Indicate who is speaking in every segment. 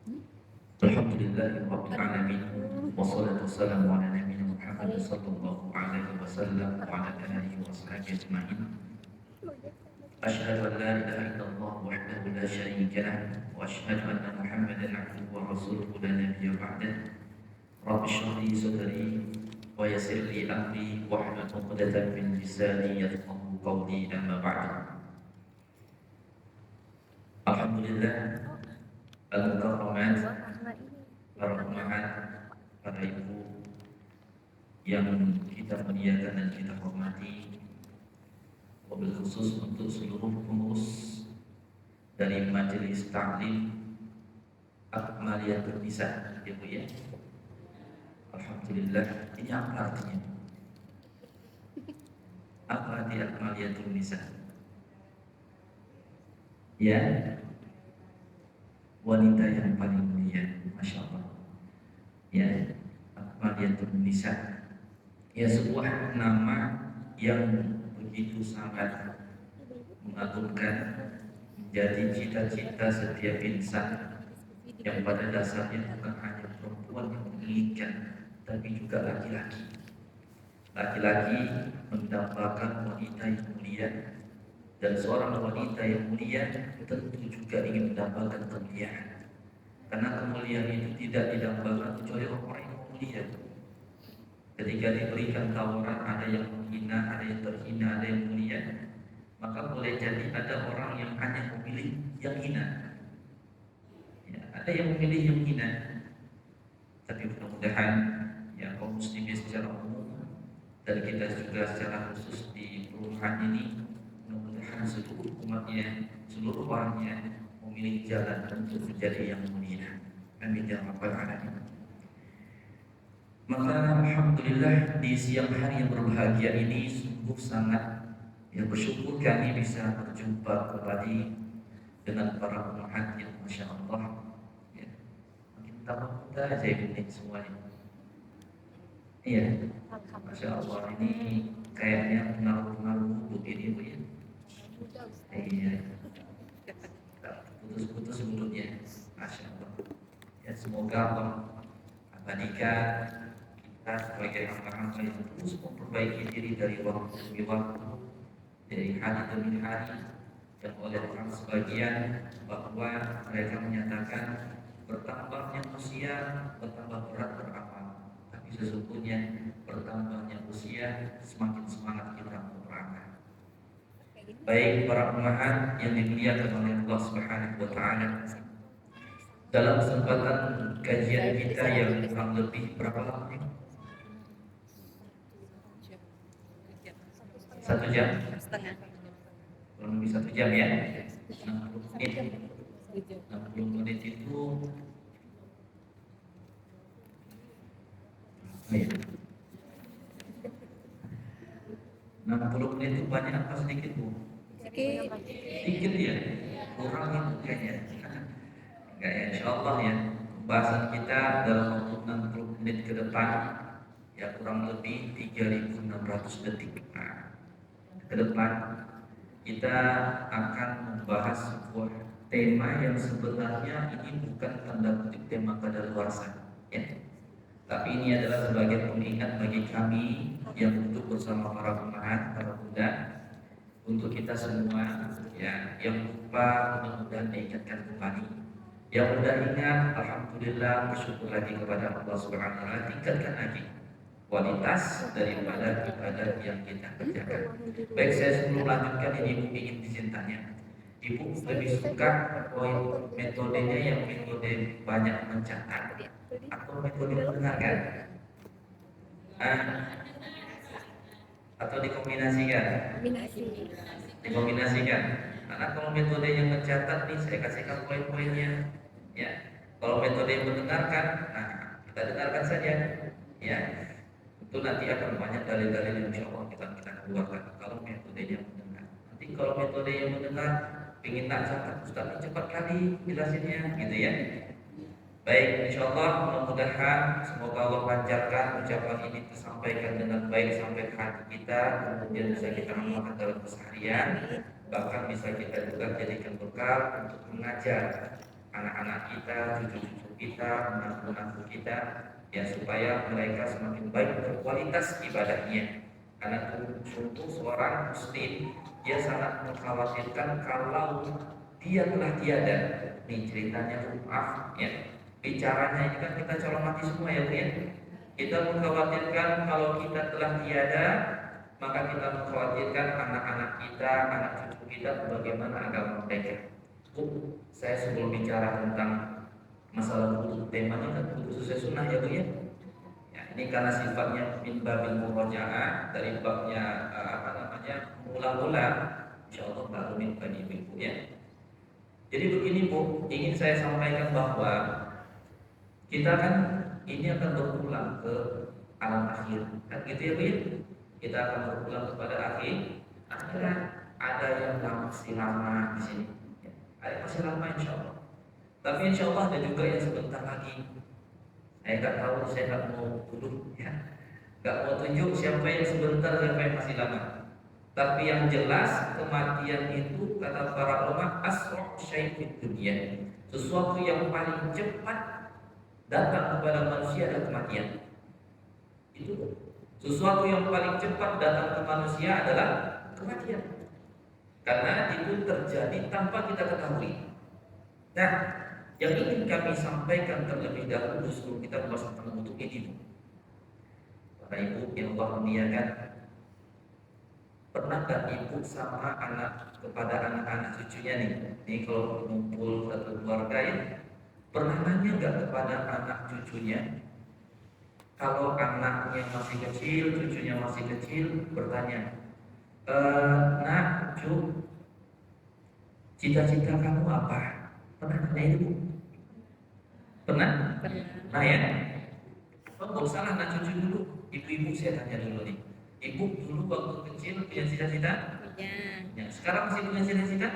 Speaker 1: Alhamdulillahirabbil alamin wassalatu wassalamu ala nabiyyina Muhammad sallallahu alaihi wasallam wa ala alihi wa sahbihi ajma'in. Asyhadu an la ilaha illallah wahdahu la syarika lah wa asyhadu anna Muhammadan abduhu wa rasuluhu la nabiyya ba'dah. Rabbi shrah li sadri wa yassir li amri wahlul 'uqdatam min lisani yafqahu qawli, amma ba'du. Alhamdulillah, al-mukarramat, para ummahat, para ibu yang kita muliakan dan kita hormati, wabil khusus untuk seluruh pengurus dari Majelis Ta'lim Akmaliyatul Nisa, ya Bu ya. Alhamdulillah, ini apa artinya? Apa arti Akmaliyatul Nisa? Ya, wanita yang paling mulia, Masya Allah. Ya, Akmaliyatul Nisa, ya sebuah nama yang begitu sangat mengagumkan, menjadi cita-cita setiap insan yang pada dasarnya bukan hanya perempuan yang menginginkan, tapi juga laki-laki. Laki-laki mendambakan wanita yang mulia, dan seorang wanita yang mulia tentu juga ingin mendambakan kemuliaan. Karena kemuliaan itu tidak didambakan kecuali orang yang mulia. Ketika diberikan tawaran, ada yang menghina, ada yang terhina, ada yang mulia, maka boleh jadi ada orang yang hanya memilih yang hina, ya, ada yang memilih yang hina. Tapi mudah-mudahan ya kaum muslimin secara umum dan kita juga secara khusus di perumahan ini, mudah-mudahan seluruh umatnya, seluruh orangnya memilih jalan untuk menjadi yang mulia. Amin ya rabbal alamin. Maka alhamdulillah di siang hari yang berbahagia ini sungguh sangat ya bersyukur kami bisa berjumpa kembali dengan para umat yang Masya Allah ya, makin tambah muda aja ini semuanya. Iya, Masya Allah, ini kayaknya pengaruh-pengaruh wudhu ini Bu ya. Iya, putus-putus wudhunya, Masya Allah. Ya semoga Allah abadikan kita sebagai hamba-hamba yang terus memperbaiki diri dari waktu demi waktu, dari hari demi hari. Dan oleh orang sebagian bahwa mereka menyatakan bertambahnya usia bertambah berat beramal, tapi sesungguhnya bertambahnya usia semakin semangat kita untuk beramal. Baik para ummahat yang dimuliakan oleh Allah Subhanahu wa taala, dalam kesempatan kajian kita yang kurang lebih berapa lama nih? 1 jam setengah, kurang lebih 1 jam ya. 60 menit. 60 menit itu ya. 60 menit itu banyak apa sedikit Bu? Sedikit ya, kurang itu kayaknya. Enggak ya, insya Allah ya. Pembahasan kita dalam waktu 60 menit ke depan ya kurang lebih 3.600 detik. Nah, ke depan kita akan membahas sebuah tema yang sebenarnya ini bukan tanda kutip tema kadaluarsa ya. Tapi ini adalah sebagai pengingat bagi kami yang duduk bersama para pemahat, para muda, untuk kita semua ya, yang lupa mudah-mudahan diingatkan kembali. Yang mudah ingat, alhamdulillah, bersyukur lagi kepada Allah Subhanahu wa taala, tingkatkan lagi kualitas daripada ibadah yang kita kerjakan. Baik, saya sebelum melanjutkan ini Ibu ingin izin tanya. Ibu lebih suka metodenya yang metode banyak mencatat atau metode mendengarkan? Atau dikombinasikan? Dikombinasikan. Karena kalau metode yang mencatat nih saya kasihkan poin-poinnya. Ya, kalau metode yang mendengarkan, nah kita dengarkan saja. Ya, itu nanti akan banyak dalil-dalil yang insya Allah kita keluarkan. Kalau metode yang mendengar, nanti kalau metode yang mendengar, ingin tak catat Ustaz cepat kali jelasinnya, gitu ya. Baik, insya Allah mudah-mudahan semoga Allah lancarkan ucapan ini tersampaikan dengan baik sampai ke hati kita, kemudian bisa kita amalkan dalam keseharian, bahkan bisa kita juga jadikan bekal untuk mengajar anak-anak kita, cucu-cucu kita, menantu-menantu kita, ya supaya mereka semakin baik berkualitas ibadahnya. Karena sungguh seorang muslim dia sangat mengkhawatirkan kalau dia telah tiada. Nih ceritanya maaf ya. Bicaranya ini kan kita calon mati semua ya Bu ya. Kita mengkhawatirkan kalau kita telah tiada, maka kita mengkhawatirkan anak-anak kita, anak cucu kita bagaimana agama mereka. Bu, saya sebelum bicara tentang masalah wudu, temanya kan wudu sesuai sunnah ya Bu ya. Ya, ini karena sifatnya min babil murojaah dari babnya mula-mula, insyaallah baru min babil Bu ya. Jadi begini Bu, ingin saya sampaikan bahwa kita kan ini akan berpulang ke alam akhir, kan gitu ya Bu ya. Kita akan berpulang kepada akhir. Ada yang masih lama di sini, ya. Ada yang masih lama insya Allah. Tapi insya Allah ada juga yang sebentar lagi. Saya nggak tahu, saya nggak mau tuduh, ya. Nggak mau tunjuk siapa yang sebentar, siapa yang masih lama. Tapi yang jelas kematian itu kata para ulama asra' syai' fid dunya. Sesuatu yang paling cepat datang kepada manusia adalah kematian. Itu sesuatu yang paling cepat datang ke manusia adalah kematian. Karena itu terjadi tanpa kita ketahui. Nah, yang ingin kami sampaikan terlebih dahulu sebelum kita membahas tentang wudu ini, Bapak Ibu yang Allah muliakan, pernahkah ibu sama anak kepada anak-anak cucunya nih? Ini kalau kumpul satu keluarga ya, pernah nanya nggak kepada anak cucunya? Kalau anaknya masih kecil, cucunya masih kecil, bertanya, nak, cu, cita-cita kamu apa? Pernah nanya itu? Pernah?
Speaker 2: Pernah.
Speaker 1: Nah ya, nggak usah lah anak cucu dulu. Ibu-ibu saya tanya dulu nih. Ibu dulu waktu kecil punya cita-cita?
Speaker 2: Punya.
Speaker 1: Ya, sekarang masih punya cita-cita?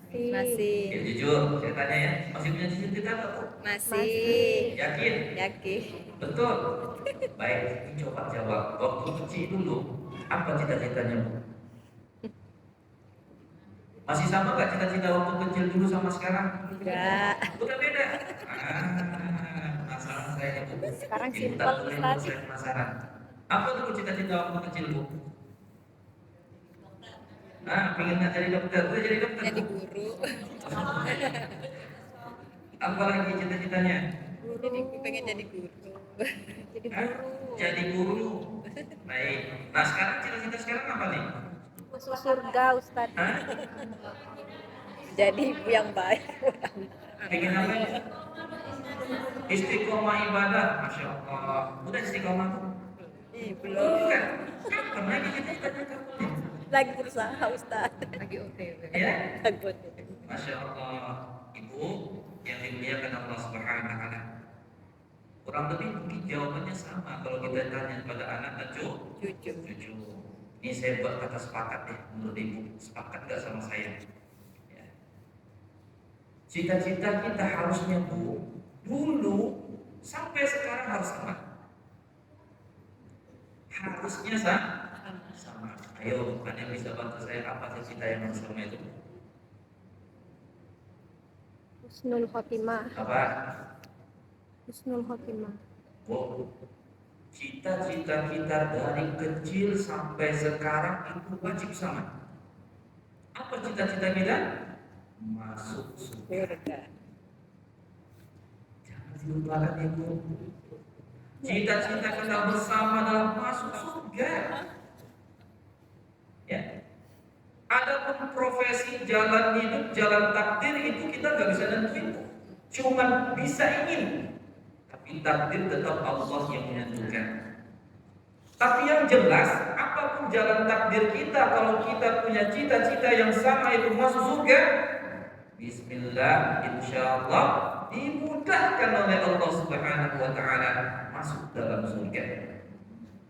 Speaker 2: Masih.
Speaker 1: Ya jujur, saya tanya ya, masih punya cita-cita nggak Bu?
Speaker 2: Masih.
Speaker 1: Yakin?
Speaker 2: Yakin.
Speaker 1: Betul. Baik, ini coba jawab. Waktu kecil dulu, apa cita-citanya Bu? Masih sama nggak cita-cita waktu kecil dulu sama sekarang?
Speaker 2: Enggak.
Speaker 1: Udah beda. Penasaran saya Bu.
Speaker 2: Sekarang
Speaker 1: Ibu
Speaker 2: simpel,
Speaker 1: tak boleh Bu,
Speaker 2: Ustaz.
Speaker 1: saya penasaran. Apa tuh cita-cita waktu kecil Bu? Pengen nggak jadi dokter? Udah jadi dokter.
Speaker 2: Jadi guru.
Speaker 1: Apa lagi cita-citanya?
Speaker 2: Jadi pengen jadi guru. Jadi guru.
Speaker 1: Jadi guru. Baik. Nah sekarang cita-cita sekarang apa nih?
Speaker 2: Masuk surga, Ustaz.
Speaker 1: Hah?
Speaker 2: Jadi ibu yang baik.
Speaker 1: Pengen apa? Istiqomah ibadah, masya Allah. Udah istiqomah tuh?
Speaker 2: Belum.
Speaker 1: Bukan. Kapan lagi cita-citanya kamu nih?
Speaker 2: Lagi berusaha, Ustaz.
Speaker 3: Lagi OTW.
Speaker 1: Ya.
Speaker 2: Lagi OTW.
Speaker 1: Masya Allah. Ibu yang dimuliakan Allah Subhanahu Wa Taala. Kurang lebih mungkin jawabannya sama kalau kita tanya pada anak dan
Speaker 2: Cucu.
Speaker 1: cucu. Ini saya buat kata sepakat ya, menurut ibu sepakat gak sama saya? Ya. Cita-cita kita harusnya Bu, dulu sampai sekarang harus sama. Harusnya sama. Ayo, kan yang bisa bantu saya apa sih cita yang harus sama itu?
Speaker 4: Husnul khotimah.
Speaker 1: Apa?
Speaker 4: Husnul khotimah.
Speaker 1: Oh, cita-cita kita dari kecil sampai sekarang itu wajib sama. Apa cita-cita kita? Masuk surga. Jangan dilupakan ibu. Cita-cita kita bersama adalah masuk surga. Ya. Adapun profesi, jalan hidup, jalan takdir itu kita nggak bisa nentuin. Cuman bisa ingin. Tapi takdir tetap Allah yang menentukan. Tapi yang jelas, apapun jalan takdir kita, kalau kita punya cita-cita yang sama itu masuk surga, Bismillah, insya Allah dimudahkan oleh Allah Subhanahu Wa Taala masuk dalam surga.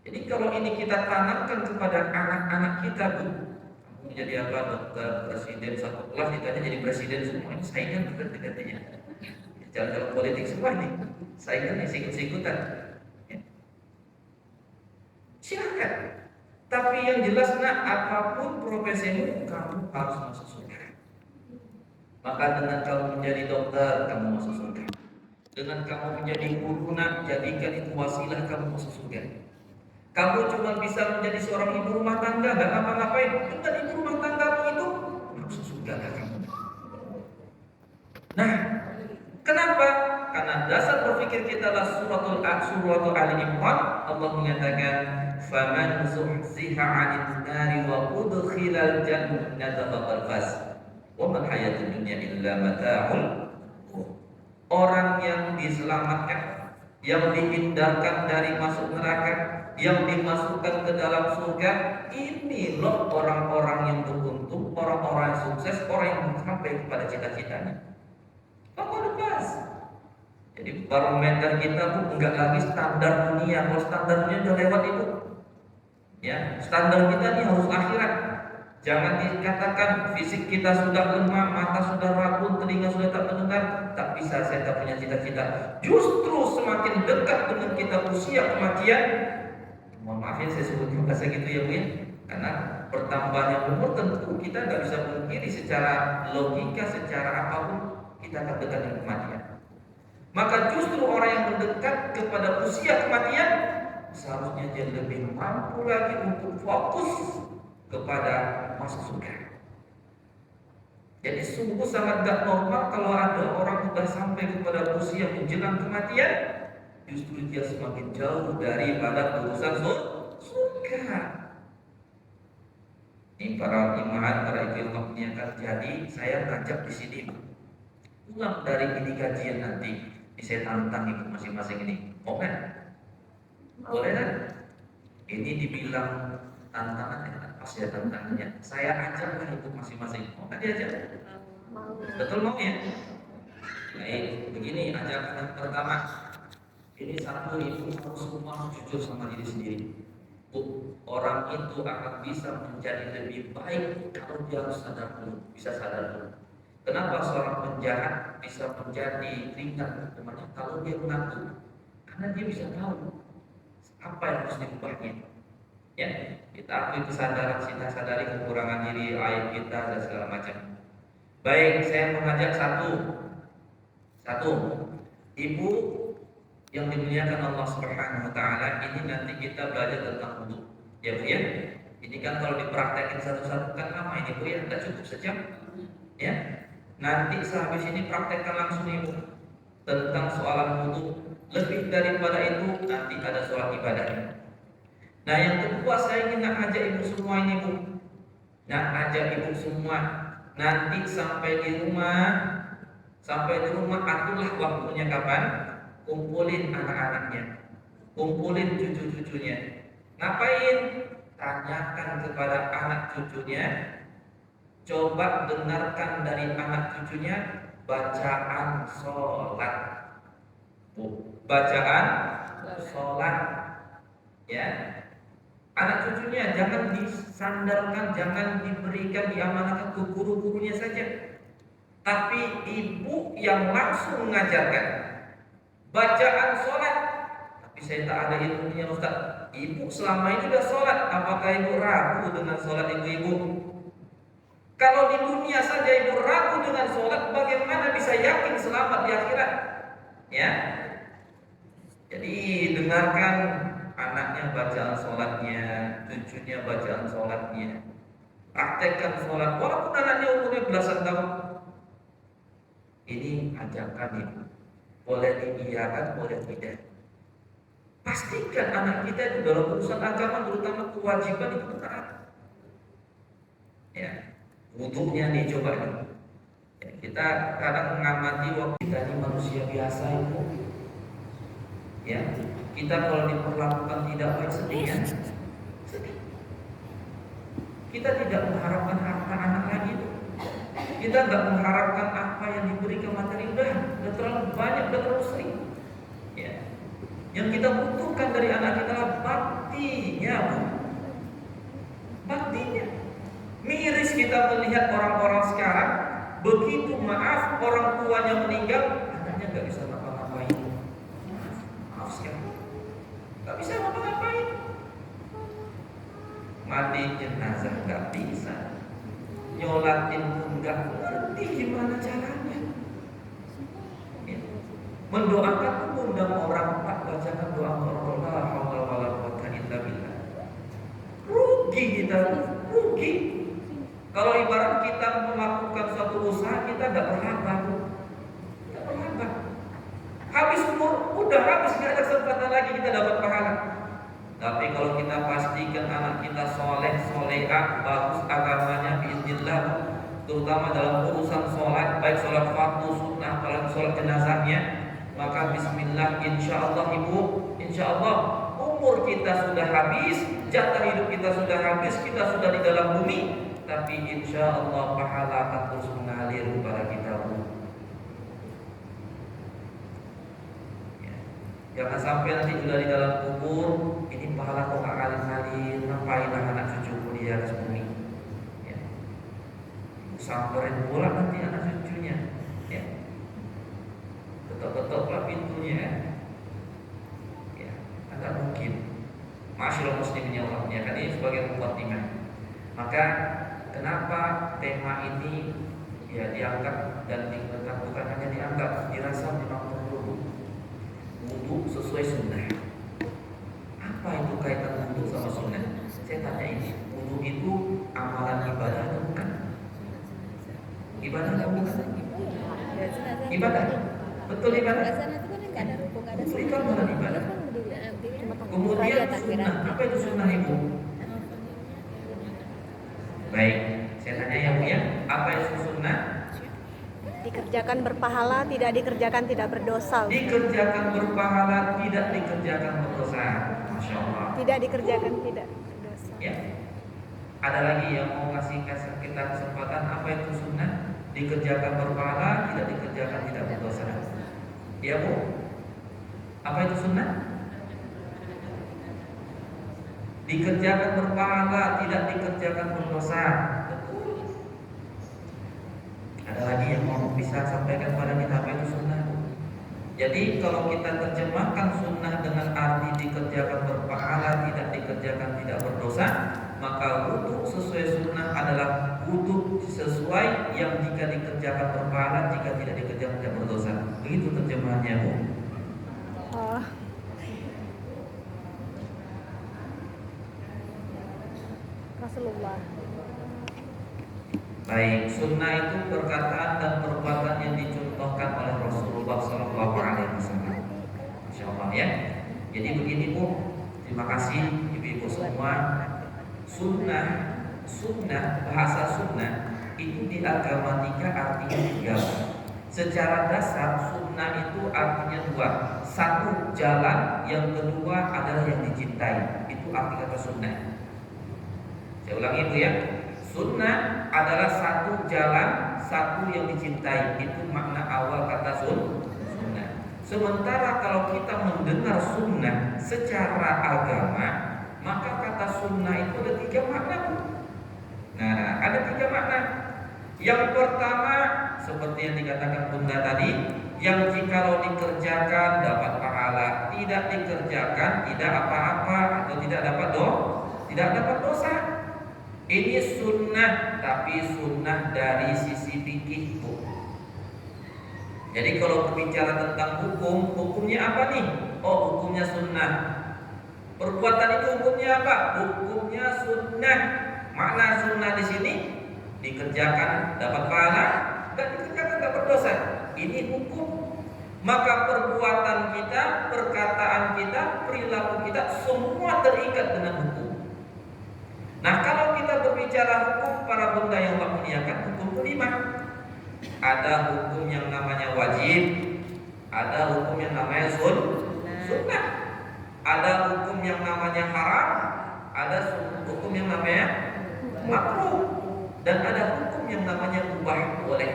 Speaker 1: Jadi kalau ini kita tanamkan kepada anak-anak kita, Bu, kamu jadi apa? Dokter, presiden, satu kelas ditanya jadi presiden semua, ini saingan betul katanya. Jalan-jalan politik semua nih, saingan ikut-ikutan. Ya. Silakan. Tapi yang jelas nak, apapun profesimu, kamu harus masuk surga. Maka dengan kamu menjadi dokter, kamu masuk surga. Dengan kamu menjadi guru, nak, jadikan itu wasilah kamu masuk surga. Kamu cuma bisa menjadi seorang ibu rumah tangga, gak ngapa-ngapain, dengan ibu rumah tanggamu itu masuk surga kamu. Nah, kenapa? Karena dasar berpikir kita adalah suratul Ali Imran. Allah menyatakan, "Faman zuhziha 'anil nari wa udkhilal jannata faqad faz. Wa mal hayatud dunya illa mata'ul." Orang yang diselamatkan, yang dihindarkan dari masuk neraka, yang dimasukkan ke dalam surga, ini loh orang-orang yang beruntung, orang-orang yang sukses, orang yang sampai kepada cita-citanya. Faqad faz. Jadi barometer kita tuh enggak lagi standar dunia. Kalau standar dunia udah lewat itu, ya standar kita ini harus akhirat. Jangan dikatakan fisik kita sudah lemah, mata sudah rabun, telinga sudah tak mendengar, tak bisa, saya tak punya cita-cita. Justru semakin dekat dengan kita usia kematian, mohon maaf ya saya sebutnya bahasa gitu ya Bu ya, karena bertambahnya umur tentu kita nggak bisa memungkiri secara logika, secara apapun kita akan dekat dengan kematian. Maka justru orang yang mendekat kepada usia kematian seharusnya dia lebih mampu lagi untuk fokus kepada masuk surga. Jadi sungguh sangat gak normal kalau ada orang sudah sampai kepada usia menjelang kematian, justru dia semakin jauh daripada urusan surga. Ini para iman, para ibu yang akan jadi, saya ngajak di sini pulang dari ini kajian nanti. Ini saya tantang ibu masing-masing ini. Mau kan? Boleh kan? Ini dibilang tantangan ya, pas ya tantangannya. Saya ajak lah itu masing-masing. Mau kan diajak? Betul mau ya? Baik, begini ajakan yang pertama. Ini satu, ibu harus semua jujur sama diri sendiri. Orang itu akan bisa menjadi lebih baik kalau dia harus sadar dulu, bisa sadar dulu. Kenapa seorang penjahat bisa menjadi ringan hukumannya kalau dia mengaku? Karena dia bisa tahu apa yang harus diubahnya. Ya, kita akui kesadaran, kita sadari kekurangan diri, aib kita dan segala macam. Baik, saya mengajak satu, ibu yang dimuliakan Allah Subhanahu Wa Taala, ini nanti kita belajar tentang wudu, ya Bu ya. Ini kan kalau dipraktekin satu-satu kan lama ini Bu ya, tidak cukup sejam, ya. Nanti sehabis ini praktekkan langsung ibu tentang soalan wudu. Lebih daripada itu nanti ada soal ibadahnya. Nah yang kedua saya ingin ajak ibu semua ini Bu, ajak ibu semua nanti sampai di rumah aturlah waktunya kapan, kumpulin anak-anaknya, kumpulin cucu-cucunya. Ngapain? Tanyakan kepada anak cucunya, coba dengarkan dari anak cucunya bacaan sholat. Bacaan sholat, ya. Anak cucunya jangan disandarkan, jangan diberikan, diamanahkan ke guru-gurunya saja, tapi ibu yang langsung mengajarkan bacaan sholat. Tapi saya tak ada ilmunya Ustaz. Ibu selama ini sudah sholat, apakah ibu ragu dengan sholat ibu-ibu? Kalau di dunia saja ibu ragu dengan sholat, bagaimana bisa yakin selamat di akhirat? Ya. Jadi dengarkan anaknya bacaan sholatnya, cucunya bacaan sholatnya. Praktekkan sholat, walaupun anaknya umurnya belasan tahun. Ini ajakan ibu. Boleh diiyakan, boleh tidak. Pastikan anak kita itu dalam urusan agama, terutama kewajiban itu benar. Ya, wudunya nih coba nih. Ya, kita kadang mengamati waktu kita ini manusia biasa itu. Ya, kita kalau diperlakukan tidak baik sedih ya. Sedih. Kita tidak mengharapkan harta anak lagi itu. Kita nggak mengharapkan apa yang diberikan materi, udah terlalu banyak, udah terlalu sering. Ya. Yang kita butuhkan dari anak kita adalah baktinya, baktinya. Miris kita melihat orang-orang sekarang, begitu maaf orang tuanya meninggal, anaknya nggak bisa ngapa-ngapain. Maaf sekali, nggak bisa ngapa-ngapain. Mati jenazah nggak bisa, nyolatin pun nggak ngerti. ngerti gimana caranya. Ya. Mendoakan mengundang orang, Pak bacakan doa orang la haula wala quwwata illa billah. Rugi kita, rugi. Kalau ibarat kita melakukan suatu usaha, kita tidak berlaba, tidak berlaba. Habis umur, udah habis, nggak ada kesempatan lagi kita dapat pahala. Tapi kalau kita pastikan anak kita soleh, solehah, bagus agamanya, biiznillah, terutama dalam urusan sholat, baik sholat fardu, sunnah, kalau sholat jenazahnya, maka bismillah, insya Allah ibu, insya Allah umur kita sudah habis, jatah hidup kita sudah habis, kita sudah di dalam bumi. Tapi insya Allah pahala akan terus mengalir kepada kita, Bu. Ya. Jangan sampai nanti sudah di dalam kubur, ini pahala kok gak ngalir-ngalir, ngapainlah anak cucuku di atas bumi. Ya. Samperin pula nanti anak cucunya. Ya. Ketok-ketoklah pintunya. Ya. Agak mungkin. Masyaallah muslimin ya Allah, ya kan ini sebagai mukadimah. Maka kenapa tema ini ya diangkat dan dikatakan bukan hanya dianggap, dirasa memang perlu wudu sesuai sunnah. Apa itu kaitan wudu sama sunnah? Saya tanya ini, wudu itu amalan ibadah atau bukan? Ibadah atau bukan? Ibadah. Betul ibadah. Wudu itu amalan ibadah. Kemudian sunnah, apa itu sunnah ibu? Baik, saya tanya ya Bu ya, apa itu sunnah?
Speaker 4: Dikerjakan berpahala, tidak dikerjakan tidak berdosa.
Speaker 1: Dikerjakan berpahala, tidak dikerjakan berdosa. Masya Allah.
Speaker 4: Tidak dikerjakan tidak berdosa.
Speaker 1: Ya. Ada lagi yang mau kasih kita kesempatan, apa itu sunnah? Dikerjakan berpahala, tidak dikerjakan tidak berdosa. Ya Bu, apa itu sunnah? Dikerjakan berpahala, tidak dikerjakan berdosa. Betul. Ada lagi yang mau bisa sampaikan pada kita apa itu sunnah? Jadi kalau kita terjemahkan sunnah dengan arti dikerjakan berpahala, tidak dikerjakan tidak berdosa, maka wudu sesuai sunnah adalah wudu sesuai yang jika dikerjakan berpahala, jika tidak dikerjakan tidak berdosa. Begitu terjemahannya, Bu.
Speaker 4: Oh. Rasulullah.
Speaker 1: Baik, sunnah itu perkataan dan perbuatan yang dicontohkan oleh Rasulullah SAW. Masya Allah ya. Jadi begini Bu, terima kasih ibu-ibu semua. Sunnah, bahasa sunnah itu di agama tiga artinya tiga. Secara dasar sunnah itu artinya dua. Satu jalan, yang kedua adalah yang dicintai. Itu arti kata sunnah. Saya ulangi itu ya. Sunnah adalah satu jalan, satu yang dicintai. Itu makna awal kata sunnah. Sementara kalau kita mendengar sunnah secara agama, maka kata sunnah itu ada tiga makna. Nah, ada tiga makna. Yang pertama, seperti yang dikatakan Bunda tadi, yang jikalau dikerjakan dapat pahala, tidak dikerjakan tidak apa-apa atau tidak dapat dosa. Ini sunnah, tapi sunnah dari sisi fikih, Bu. Jadi kalau berbicara tentang hukumnya apa nih? Oh, hukumnya sunnah. Perbuatan itu hukumnya apa? Hukumnya sunnah. Makna sunnah di sini dikerjakan dapat pahala, dan dikerjakan dapat dosa. Ini hukum. Maka perbuatan kita, perkataan kita, perilaku kita semua terikat dengan hukum. Nah, kalau kita berbicara hukum para bunda yang Allah muliakan, hukum kelima. Ada hukum yang namanya wajib, ada hukum yang namanya sunnah, ada hukum yang namanya haram, ada hukum yang namanya makruh, dan ada hukum yang namanya mubah, boleh.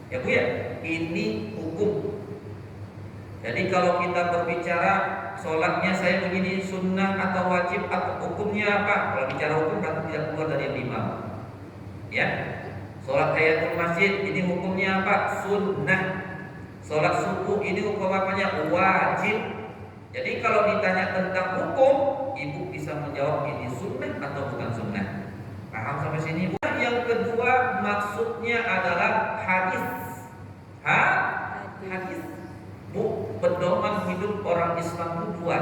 Speaker 1: Ya Bu ya, ini hukum. Jadi kalau kita berbicara sholatnya saya begini, sunnah atau wajib atau hukumnya apa? Kalau bicara hukum berarti tidak keluar dari yang lima. Ya, sholat tahiyatul masjid ini hukumnya apa? Sunnah. Sholat subuh ini hukum apanya? Wajib. Jadi kalau ditanya tentang hukum, ibu bisa menjawab ini sunnah atau bukan sunnah. Paham sampai sini? Yang kedua, maksudnya adalah hadis. Hadis. Pedoman hidup orang Islam itu dua.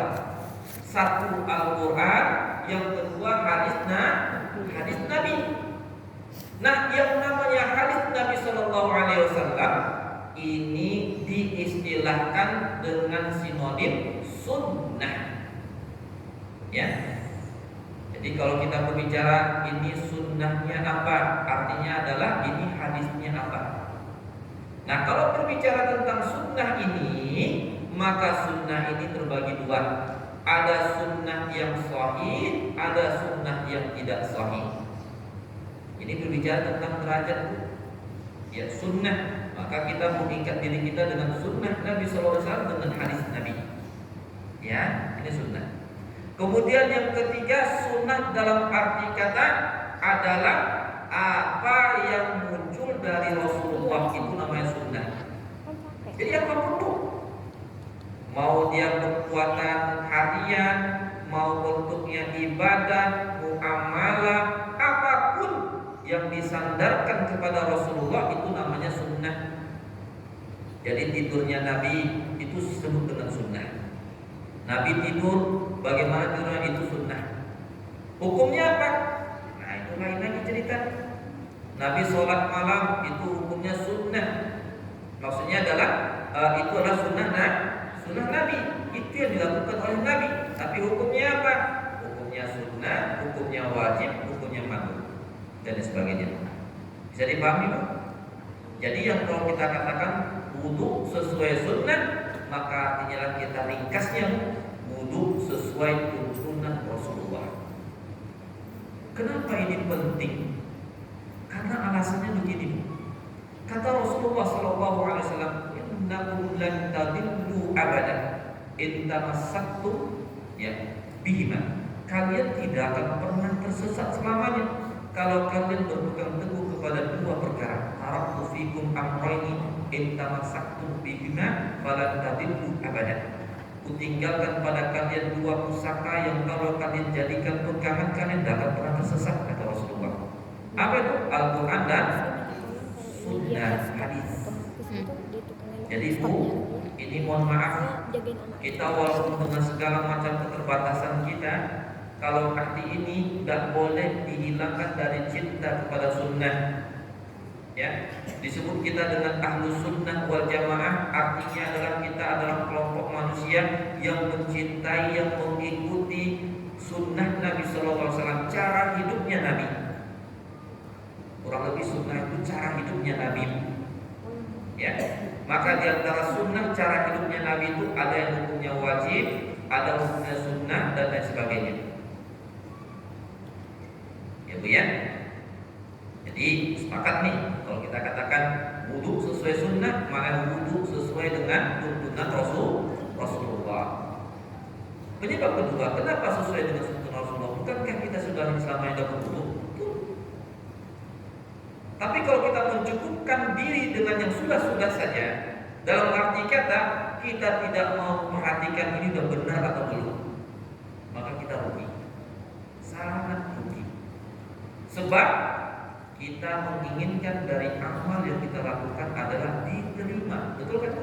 Speaker 1: Satu Al-Quran, yang kedua hadis Nabi. Nah, yang namanya hadis Nabi Shallallahu Alaihi Wasallam ini diistilahkan dengan sinonim sunnah. Ya. Jadi kalau kita berbicara ini sunnahnya apa, artinya adalah ini hadisnya apa. Nah, kalau berbicara tentang sunnah ini, maka sunnah ini terbagi dua. Ada sunnah yang sahih, ada sunnah yang tidak sahih. Ini berbicara tentang derajat ya sunnah. Maka kita mengikat diri kita dengan sunnah Nabi SAW, dengan hadis Nabi. Ya, ini sunnah. Kemudian yang ketiga, sunnah dalam arti kata adalah apa yang muncul dari Rasulullah, itu namanya sunnah. Jadi apapun itu, mau dia perbuatan harian, mau bentuknya ibadah, muamalah, apapun yang disandarkan kepada Rasulullah itu namanya sunnah. Jadi tidurnya Nabi itu disebut dengan sunnah. Nabi tidur, bagaimana tidurnya itu sunnah. Hukumnya apa? Nah, itu lain lagi cerita. Nabi sholat malam itu hukumnya sunnah. Maksudnya adalah itu adalah sunnah Nabi. Itu yang dilakukan oleh Nabi. Tapi hukumnya apa? Hukumnya sunnah, hukumnya wajib, hukumnya makruh, dan sebagainya. Bisa dipahami, Pak? Jadi yang kalau kita katakan wudu sesuai sunnah, maka artinya kita ringkasnya wudu sesuai tuntunan Rasulullah. Kenapa ini penting? Karena alasannya begini. Kata Rasulullah SAW, "Innakum lan tadillu abadan in tamassaktum bihima." Kalian tidak akan pernah tersesat selamanya kalau kalian berpegang teguh kepada dua perkara. Taraktu fikum amrayni in tamassaktum bihima falan tadillu abadan. Kutinggalkan pada kalian dua pusaka yang kalau kalian jadikan pegangan kalian tidak akan pernah tersesat, kata Rasulullah. Apa itu? Al-Quran dan sunnah hadis. Jadi Bu, ini mohon maaf, kita walaupun dengan segala macam keterbatasan kita, kalau arti ini tidak boleh dihilangkan dari cinta kepada sunnah. Ya, disebut kita dengan ahlu sunnah wal jamaah, artinya adalah kita adalah kelompok manusia yang mencintai, yang mengikuti sunnah Nabi SAW, cara hidupnya Nabi. Kurang lebih sunnah itu cara hidupnya Nabi. Ya, maka di antara sunnah cara hidupnya Nabi itu ada yang hukumnya wajib, ada hukumnya sunnah dan lain sebagainya. Ya Bu ya. Jadi sepakat nih kalau kita katakan wudu sesuai sunnah, maka wudu sesuai dengan tuntunan Rasulullah. Penyebab kedua, kenapa sesuai dengan tuntunan Rasulullah? Bukankah kita sudah selama ini berwudu? Tapi kalau kita mencukupkan diri dengan yang sudah-sudah saja, dalam arti kata kita tidak mau memperhatikan ini sudah benar atau belum, maka kita rugi, sangat rugi. Sebab kita menginginkan dari amal yang kita lakukan adalah diterima. Betul kan Bu?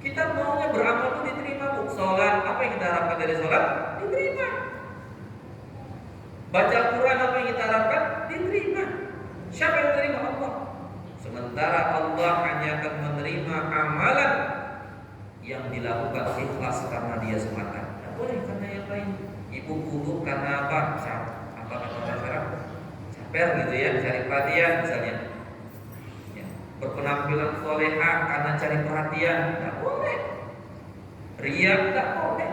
Speaker 1: Kita maunya beramal itu diterima Bu. Sholat, apa yang kita harapkan dari sholat? Diterima. Baca Quran, apa yang kita harapkan? Diterima. Siapa yang menerima? Allah. Sementara Allah hanya akan menerima amalan yang dilakukan ikhlas karena dia semata. Tidak boleh karena yang lain. Ibu wudu karena apa? Apa kata orang Arab? Caper gitu ya, cari perhatian misalnya. Ya. Berpenampilan soleha karena cari perhatian, tidak boleh. Ria tidak boleh.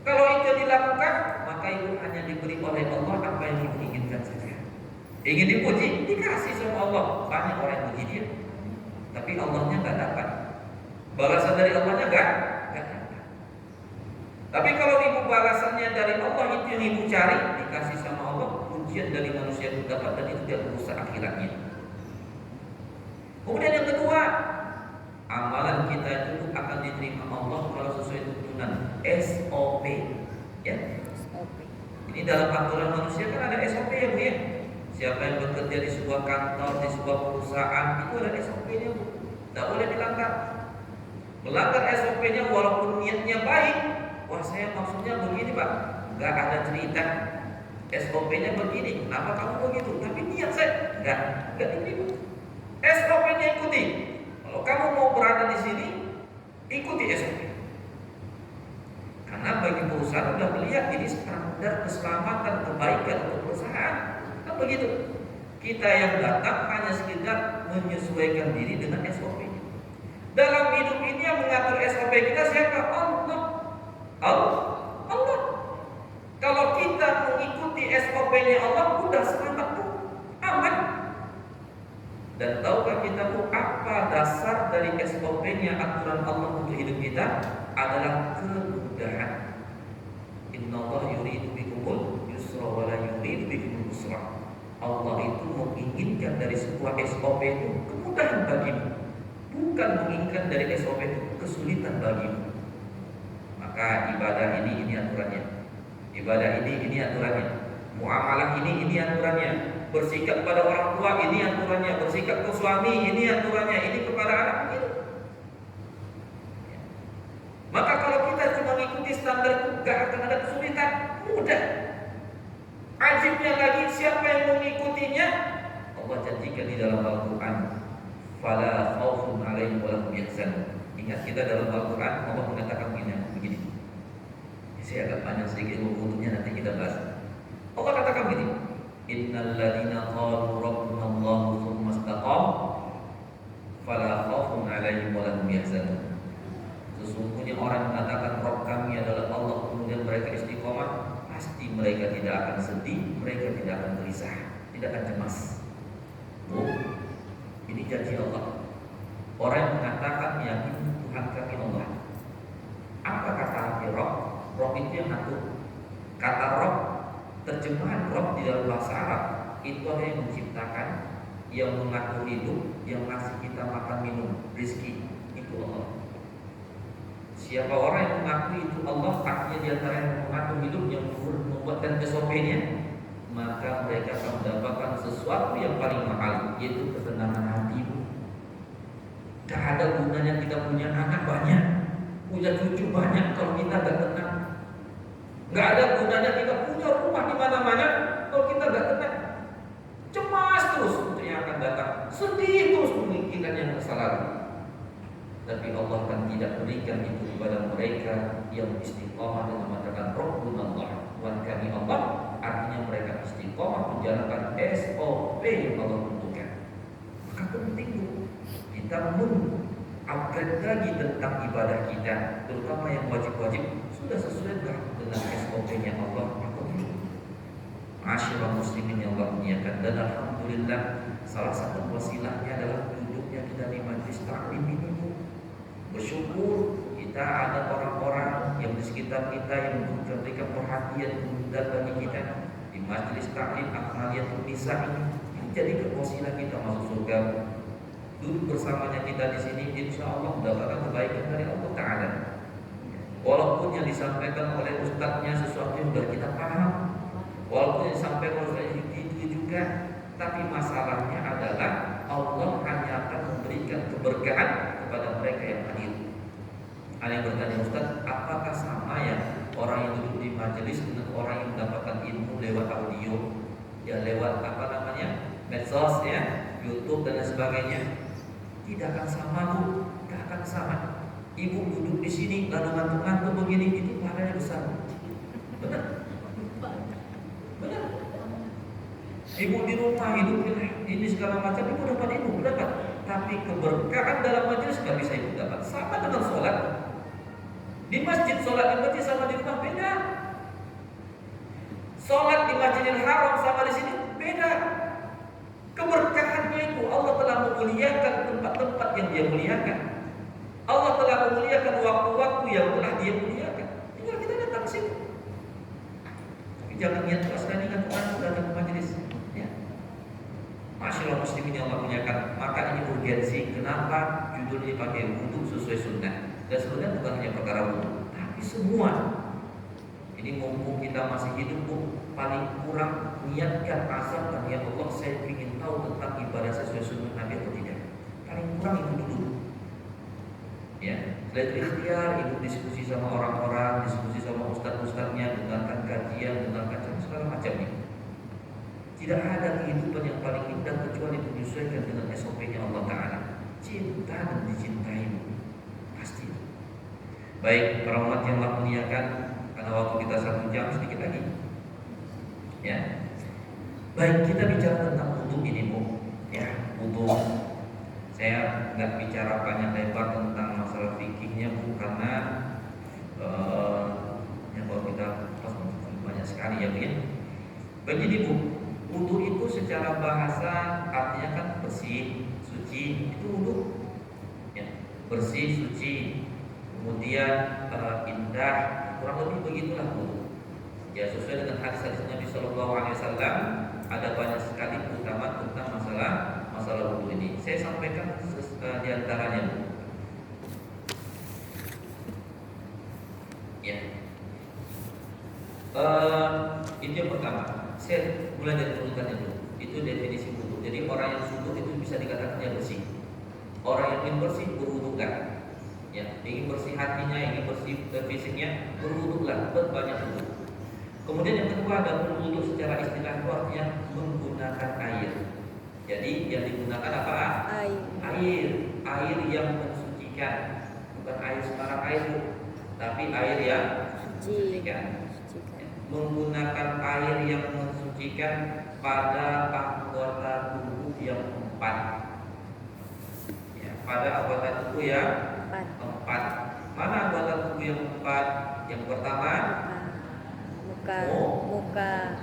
Speaker 1: Kalau itu dilakukan, maka itu hanya diberi oleh Allah apa yang ibu inginkan saja. Ingin dipuji, dikasih sama Allah. Banyak orang yang puji dia, tapi Allahnya nggak dapat. Balasan dari Allahnya nggak dapat. Tapi kalau ibu balasannya dari Allah, itu yang ibu cari, dikasih sama Allah. Pujian dari manusia itu dapat, dan itu tidak merusak akhiratnya. Kemudian yang kedua, amalan kita itu akan diterima Allah kalau sesuai tuntunan SOP. Ya. Ini dalam aturan manusia kan ada SOP ya Bu ya. Siapa yang bekerja di sebuah kantor, di sebuah perusahaan, itu ada SOP-nya, Bu. Tidak boleh dilanggar. Melanggar SOP-nya walaupun niatnya baik. Wah, saya maksudnya begini, Pak. Enggak ada cerita. SOP-nya begini, kenapa kamu begitu? Tapi niat saya enggak diterima. SOP-nya ikuti. Kalau kamu mau berada di sini, ikuti SOP. Karena bagi perusahaan sudah melihat ini standar keselamatan kebaikan untuk perusahaan. Kan begitu. Kita yang datang hanya sekedar menyesuaikan diri dengan SOP-nya. Dalam hidup ini yang mengatur SOP kita siapa? Allah. Allah. Kalau kita mengikuti SOP-nya Allah, udah selamat tuh, aman. Dan tahukah kita tuh apa dasar dari SOP-nya aturan Allah untuk hidup kita? Adalah kemudahan. Innallaha yuridu bikumul yusra wa la yuridu bikumul usra. Allah itu menginginkan dari sebuah SOP itu kemudahan bagimu, bukan menginginkan dari SOP itu kesulitan bagimu. Maka ibadah ini aturannya. Ibadah ini aturannya. Muamalah ini aturannya. Bersikap pada orang tua ini aturannya. Bersikap ke suami ini aturannya. Ini kepada anak ini. Maka kalau kita cuma mengikuti standar itu gak akan ada kesulitan, mudah. Ajibnya lagi siapa yang mengikutinya? Allah janjikan di dalam Al-Quran, fala khaufun 'alaihim wa lahum yahzanun. Ingat, kita dalam Al-Quran Allah mengatakan begini. Saya agak panjang sedikit bukunya, nanti kita bahas. Allah katakan begini, innal ladzina qalu rabbuna Allah tsumma istaqamu fala khaufun 'alaihim wa lahum yahzanun. Sesungguhnya orang yang mengatakan Rabb kami adalah Allah, kemudian mereka istiqomah, pasti mereka tidak akan sedih, mereka tidak akan gelisah, tidak akan cemas. Ini janji Allah. Orang yang mengatakan yakin Tuhan kami Allah. Apa kata arti Rabb? Rabb itu yang ngatur. Kata Rabb, terjemahan Rabb di dalam bahasa Arab itu adalah yang menciptakan, yang mengatur hidup, yang ngasih kita makan minum, rezeki. Itu Allah. Siapa orang yang mengakui itu Allah, artinya di antara yang mengatur hidup, yang membuatkan SOP-nya, maka mereka akan mendapatkan sesuatu yang paling mahal, yaitu ketenangan hati. Tidak ada gunanya kita punya anak banyak, punya cucu banyak kalau kita tidak tenang. Tidak ada gunanya kita punya rumah di mana-mana kalau kita tidak tenang. Cemas terus untuk yang akan datang, sedih terus memikirkan yang masa lalu. Tapi Allah akan tidak berikan itu kepada mereka yang istiqomah dengan mengatakan Rabbuna Allah, Tuhan kami Allah. Artinya mereka istiqomah menjalankan SOP yang Allah tentukan. Maka penting kita upgrade lagi tentang ibadah kita, terutama yang wajib-wajib, sudah sesuai dengan SOP-nya Allah atau belum? Masyaallah muslimin yang Allah muliakan, dan alhamdulillah salah satu wasilahnya adalah duduknya kita di majelis taklim ini. Bersyukur kita ada orang-orang yang di sekitar kita yang memberikan perhatian dan bagi kita di majelis taklim Akmaliyatul Nisa ini jadi wasilah kita masuk surga. Duduk bersamanya kita di sini, insya Allah mendapatkan kebaikan dari Allah Taala. Walaupun yang disampaikan oleh ustadznya sesuatu yang sudah kita paham, walaupun yang disampaikan oleh itu juga, tapi masalahnya adalah Allah hanya akan memberikan keberkahan kepada mereka yang hadir. Ada yang bertanya, Ustaz, apakah sama ya orang yang duduk di majelis dengan orang yang mendapatkan ilmu lewat audio, ya lewat medsos ya, YouTube dan lain sebagainya? Tidak akan sama, Bu. Tidak akan sama. Ibu duduk di sini lalu ngantuk-ngantuk begini, itu pahalanya besar. Benar? Benar. Ibu di rumah hidup ini segala macam, ibu dapat ilmu, dapat. Tapi keberkahan dalam majelis nggak bisa ibu dapat. Sama dengan sholat. Di masjid sholat di masjid sama di rumah beda. Sholat di Masjidil Haram sama di sini beda. Keberkahannya itu Allah telah memuliakan tempat-tempat yang Dia muliakan. Allah telah memuliakan waktu-waktu yang telah Dia muliakan. Tinggal kita datang ke sini. Tapi jangan niat keras dan ingat orang datang ke majelis. Ya. Masyaallah muslimin yang Allah muliakan. Maka ini urgensi. Kenapa judul ini pakai wudhu sesuai sunnah? Dan sebenarnya bukan hanya perkara wudhu, tapi semua. Ini mumpung kita masih hidup, Bu, paling kurang niatkan asalkan ya Allah saya ingin tahu tentang ibadah sesuai sunnah Nabi atau tidak. Paling kurang itu dulu. Ya, setelah itu ikhtiar, ikut diskusi sama orang-orang, diskusi sama ustadz-ustadznya, dengarkan kajian, dengarkan segala macam ini. Tidak ada kehidupan yang paling indah kecuali menyesuaikan dengan SOP-nya Allah Ta'ala. Cinta dan dicintai pasti. Baik para umat yang Allah muliakan, karena waktu kita 1 jam sedikit lagi. Ya, baik kita bicara tentang wudu ini Bu. Ya, wudu. Saya nggak bicara banyak lebar tentang masalah fikihnya Bu, karena ya kalau kita banyak sekali ya Bu ya. Begini Bu, wudu itu secara bahasa artinya kan bersih, suci, itu wudu. Ya, bersih, suci, kemudian indah, kurang lebih begitulah wudu. Ya, sesuai dengan hadis-hadis Nabi Shallallahu Alaihi Wasallam, ada banyak sekali keutamaan tentang masalah wudu ini. Saya sampaikan di antaranya. Ya, itu yang pertama. Saya mulai dari urutannya dulu. Itu definisi wudu. Jadi orang yang subuh itu bisa dikatakan dia bersih. Orang yang ingin bersih berwudu kan? Ya, ingin bersih hatinya, ingin bersih fisiknya, berwudulah, berbanyak wudu. Kemudian yang kedua ada wudu secara istilah itu artinya menggunakan air. Jadi yang digunakan apa? Air yang mensucikan, bukan air sembarang air, tapi air yang mensucikan. Menggunakan air yang mensucikan pada anggota tubuh yang 4. Ya, pada anggota tubuh yang 4. Mana anggota tubuh yang 4? Yang pertama muka.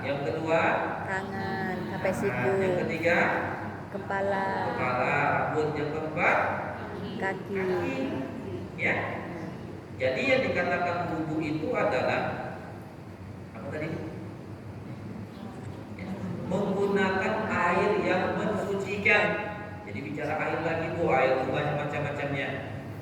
Speaker 1: Yang kedua
Speaker 4: Tangan sampai siku.
Speaker 1: Yang ketiga
Speaker 4: Kepala.
Speaker 1: Rambut. Yang keempat
Speaker 4: Kaki.
Speaker 1: Ya. Jadi yang dikatakan wudu itu adalah apa tadi? Ya, menggunakan air yang mensucikan. Jadi bicara air lagi Bu, air itu banyak macam-macamnya.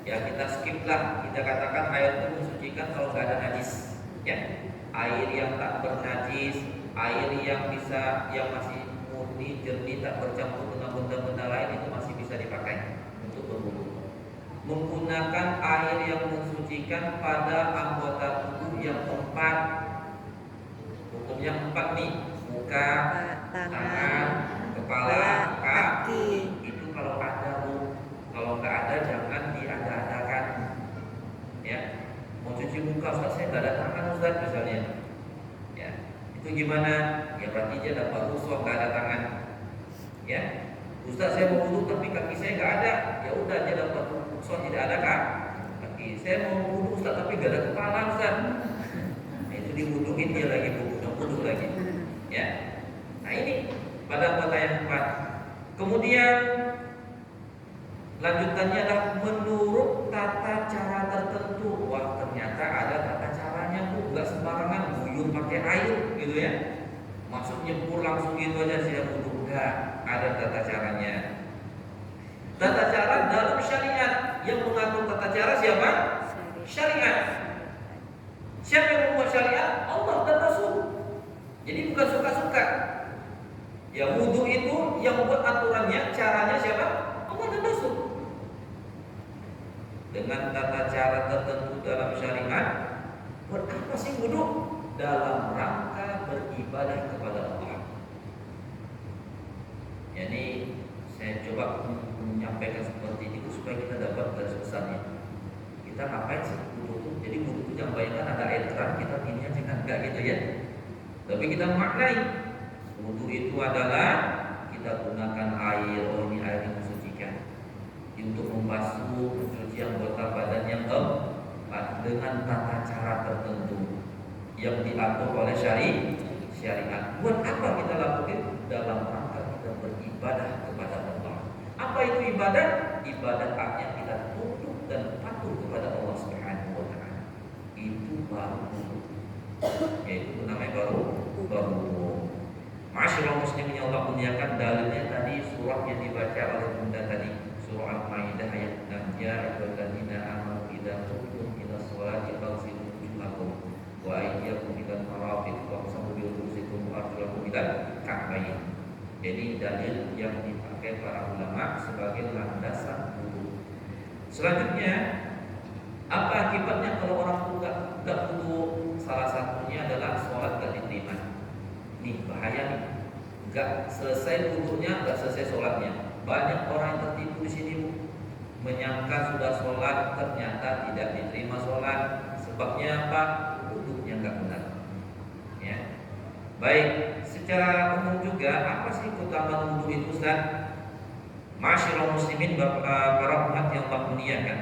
Speaker 1: Ya kita skip lah. Kita katakan air itu mensucikan kalau nggak ada najis. Ya. Air yang tak bernajis, air yang masih murni, jernih, tak bercampur dengan benda-benda lain itu masih bisa dipakai untuk berwudu. Menggunakan air yang mensucikan pada anggota tubuh yang 4. Hukumnya 4 nih, muka, tangan, kepala, kaki. Itu kalau ada Bu. Kalau nggak ada jangan diada-adakan. Ya. Mau cuci muka Ustaz, saya nggak ada tangan Ustaz misalnya. Ya, itu gimana? Ya berarti dia dapat rusuh nggak ada tangan. Ya, Ustaz saya mau wudu tapi kaki saya nggak ada. Ya udah dia dapat rusuh tidak ada kaki. Saya mau wudu Ustaz tapi nggak ada kepala Ustaz. Nah, itu diwuduin dia lagi wudu lagi. Ya, nah ini pada anggota yang 4. Kemudian lanjutannya adalah menurut tata cara tertentu. Wah ternyata ada tata caranya Bu, nggak sembarangan guyur pakai air gitu ya. Maksud nyempur langsung gitu aja siap wudu, enggak, ada tata caranya. Tata cara dalam syariat, yang mengatur tata cara siapa? Syariat. Siapa yang membuat syariat? Allah dan Rasul. Jadi bukan suka-suka. Ya wudu itu yang buat aturannya, caranya siapa? Allah dan Rasul. Dengan tata cara tertentu dalam syariat. Buat apa sih wudu? Dalam rangka beribadah kepada Allah. Jadi saya coba menyampaikan seperti itu supaya kita dapat garis besarnya. Kita ngapain sih wudu? Jadi wudu itu jangan bayangkan ada air keran kita ini aja kan, enggak gitu ya. Tapi kita maknai wudu itu adalah kita gunakan air, ini air yang mensucikan untuk membasuh, mencuci anggota badan yang keempat dengan tata cara tertentu yang diatur oleh syariat. Buat apa kita lakukan? Dalam rangka kita beribadah kepada Allah. Apa itu ibadah? Ibadah artinya kita tunduk dan patuh kepada Allah Subhanahu wa taala. Itu baru wudu. Yaitu namanya baru wudu. Masyaallah muslimin yang Allah muliakan, dalilnya tadi surah yang dibaca oleh Bunda tadi, surah Al-Maidah ayat 6. Ya ayyuhalladzina amanu idza qumtum ila sholati faghsilu wujuhakum wa aydiyakum ila al-marafiq wamsahu bi Ini dalil yang dipakai para ulama sebagai landasan wudu. Selanjutnya, apa akibatnya kalau orang itu nggak wudu? Salah satunya adalah sholat nggak diterima. Nih bahaya nih, nggak selesai wudunya, nggak selesai sholatnya. Banyak orang yang tertipu di sini, Bu. Menyangka sudah sholat, ternyata tidak diterima sholat. Sebabnya apa? Wudunya nggak benar. Ya. Baik, secara umum juga apa sih keutamaan wudu itu, Ustaz? Masyaallah muslimin, para umat yang Allah muliakan.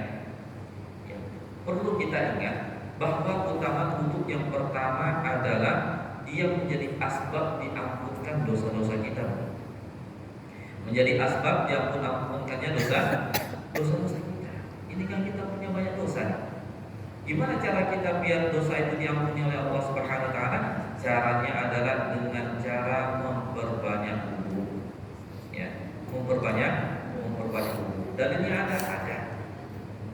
Speaker 1: Ya. Perlu kita ingat bahwa keutamaan wudu yang pertama adalah dia menjadi asbab diampunkan dosa-dosa kita. Menjadi asbab diampunkannya dosa-dosa kita. Ini kan kita punya banyak dosa. Gimana cara kita biar dosa itu diampuni oleh Allah Subhanahu wa taala? Caranya adalah dengan cara memperbanyak wudu. Ya, memperbanyak wudu. Dalilnya ada.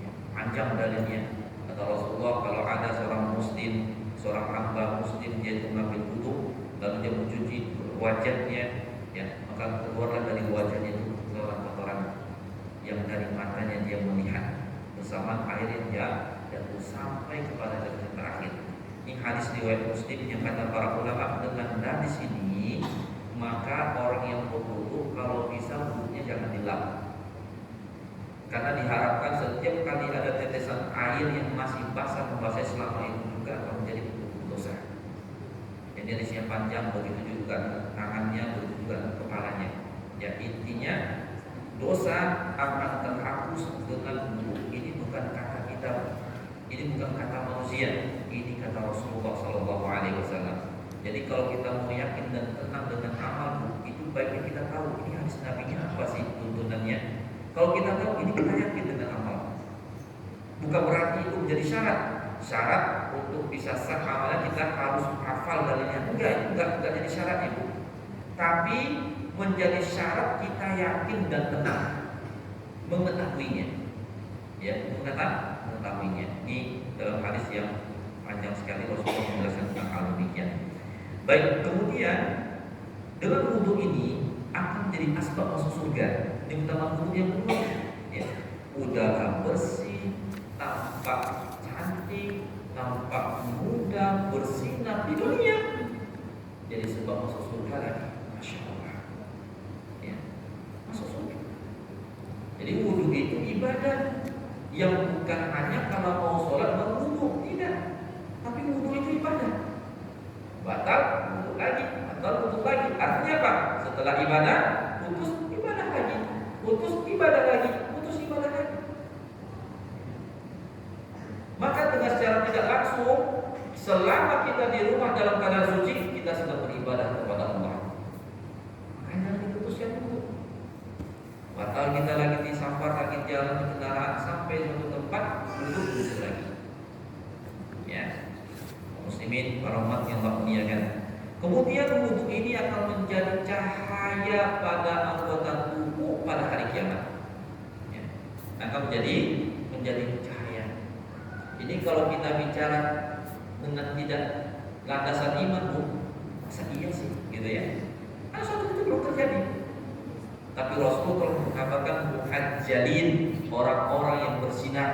Speaker 1: Ya, panjang dalilnya. Kata Rasulullah, kalau ada seorang muslim, seorang hamba muslim, dia itu mengambil wudu, lalu dia mencuci wajahnya, ya, maka keluarlah dari wajahnya itu kotoran yang dari matanya dia melihat bersama air yang dia jatuh sampai kepada titik terakhir. Ini hadis riwayat Muslim yang kata para ulama, dengan hadis ini maka orang yang berwudu kalau bisa wudunya jangan dilap, karena diharapkan setiap kali ada tetesan air yang masih basah membasahi selama itu juga akan menjadi dosa. Jadi hadisnya panjang, begitu juga tangannya, begitu juga kepalanya. Ya, intinya dosa akan terhapus dengan wudu. Ini bukan kata kita, ini bukan kata manusia, ini kata Rasulullah SAW. Jadi kalau kita mau yakin dan tenang dengan amal, itu baiknya kita tahu ini hadis Nabi-nya apa sih tuntunannya. Kalau kita tahu ini, kita yakin dengan amal. Bukan berarti itu menjadi syarat untuk bisa sah amalnya kita harus hafal dalilnya. Enggak jadi syarat itu. Tapi menjadi syarat kita yakin dan tenang mengetahuinya. Ya, mengetahuinya. Ini dalam hadis yang panjang sekali Rasulullah menjelaskan tentang hal demikian. Baik, kemudian dengan wudu ini akan menjadi asbab masuk surga. Yang utama wudu yang kedua, ya, udara bersih, tampak cantik, tampak muda, bersinar di dunia. Jadi sebab masuk surga lagi, masya Allah. Ya, masuk surga. Jadi wudu itu ibadah yang bukan hanya kalau mau sholat baru wudu, tidak. Tapi wudu itu ibadah. Batal wudu lagi, batal wudu lagi. Artinya apa? Setelah ibadah, putus ibadah lagi, putus ibadah lagi, putus ibadah lagi. Maka dengan secara tidak langsung, selama kita di rumah dalam keadaan suci, kita sedang beribadah kepada Allah. Makanya diputuskan dulu. Batal kita lagi di safar, lagi jalan di kendaraan sampai suatu tempat, duduk lagi. Ya, muslimin, para umat yang Allah muliakan. Kemudian wudu ini akan menjadi cahaya pada anggota tubuh pada hari kiamat. Ya, akan menjadi cahaya. Ini kalau kita bicara dengan tidak landasan iman, Bu, masa iya sih, gitu ya? Karena suatu itu belum terjadi. Tapi Rasulullah mengatakan muhajjalin, orang-orang yang bersinar.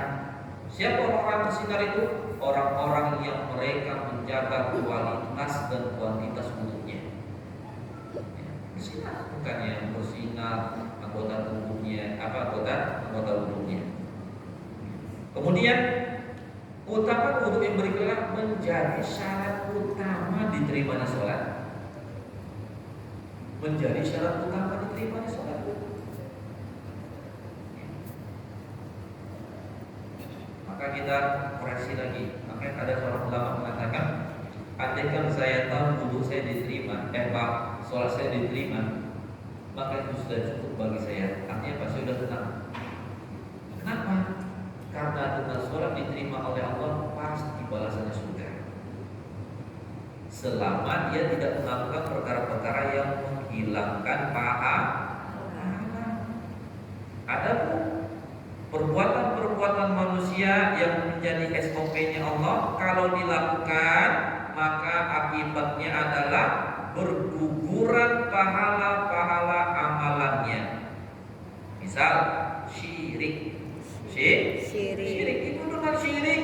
Speaker 1: Siapa orang-orang bersinar itu? Orang-orang yang mereka menjaga kualitas dan kuantitas wudunya. Bersinar, bukan yang bersinar anggota tubuhnya, anggota wudunya. Kemudian utama wudu yang berikutnya menjadi syarat utama diterimanya sholat. Menjadi syarat utama diterimanya sholat. Maka kita koreksi lagi. Makanya ada seorang ulama mengatakan, andaikan saya tahu wudu saya diterima, sholat saya diterima, maka itu sudah cukup bagi saya. Artinya apa? Saya sudah tenang. Kenapa? Karena dengan sholat diterima oleh Allah pasti balasannya surga. Selama dia tidak melakukan perkara-perkara yang menghilangkan pahala. Adapun perbuatan-perbuatan manusia yang menjadi SOP-nya Allah, kalau dilakukan maka akibatnya adalah berguguran pahala-pahala amalannya. Misal syirik. Syirik itu dengan syirik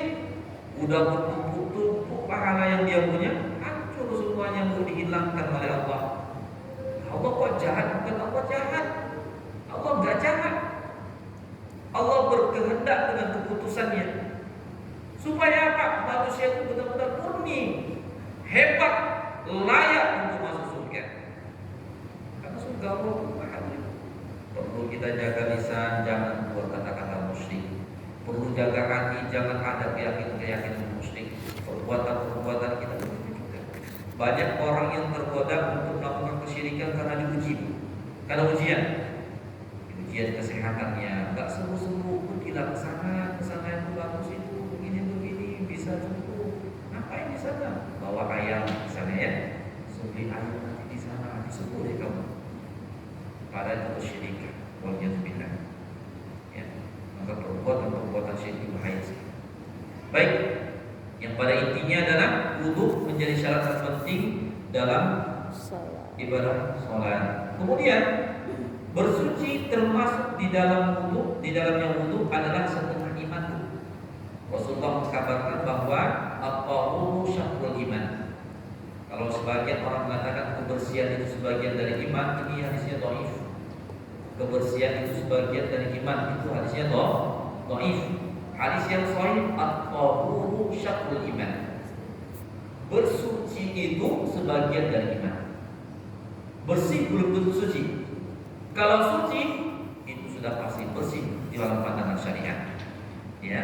Speaker 1: udah bertumpuk-tumpuk pahala yang dia punya, hancur semuanya, mau dihilangkan oleh Allah. Allah kok jahat? Bukan Allah jahat. Allah enggak jahat. Allah berkehendak dengan keputusannya. Supaya apa? Manusia itu benar-benar murni, hebat, layak untuk masuk surga. Karena surga Allah itu mahal. Perlu kita jaga lisan, jangan buat kata-kata musyrik. Perlu jaga hati, jangan ada keyakinan musyrik. Perbuatan-perbuatan kita begitu juga. Banyak orang yang tergoda untuk melakukan kesyirikan karena diuji, karena ujian kesehatannya, nggak sembuh-sembuh, pergilah ke sana yang bagus itu, begini bisa sembuh. Ngapain di sana? Bawa ayam di sana ya, sembelih ayam nanti di sana, disembuh deh kamu. Padahal itu kesyirikan, waliyadzubillah. Ya, maka perbuatan syirik bahaya sih. Baik, yang pada intinya adalah wudu menjadi syarat terpenting dalam ibadah sholat. Kemudian bersuci termasuk di dalamnya wudu adalah setengah iman. Rasulullah mengkabarkan bahwa at-tahuru syatrul iman. Kalau sebagian orang mengatakan kebersihan itu sebagian dari iman, ini hadisnya dhaif. Kebersihan itu sebagian dari iman, itu hadisnya dhaif. Hadis yang sahih, at-tahuru syatrul iman. Bersuci itu sebagian dari iman. Bersih belum tentu suci. Kalau suci itu sudah pasti bersih di dalam pandangan syariat. Ya,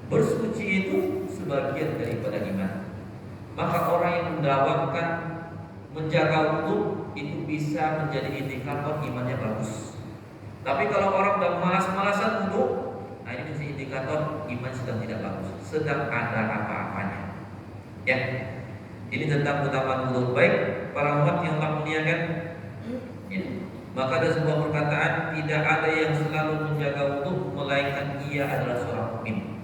Speaker 1: bersuci itu sebagian daripada iman. Maka orang yang mendawamkan menjaga wudu itu bisa menjadi indikator imannya bagus. Tapi kalau orang sudah malas-malasan wudu, nah ini menjadi indikator iman sedang tidak bagus, sedang ada apa-apanya. Ya, ini tentang keutamaan wudu. Baik, para umat yang Allah muliakan. Ya. Maka ada sebuah perkataan, tidak ada yang selalu menjaga wudu melainkan ia adalah seorang mukmin.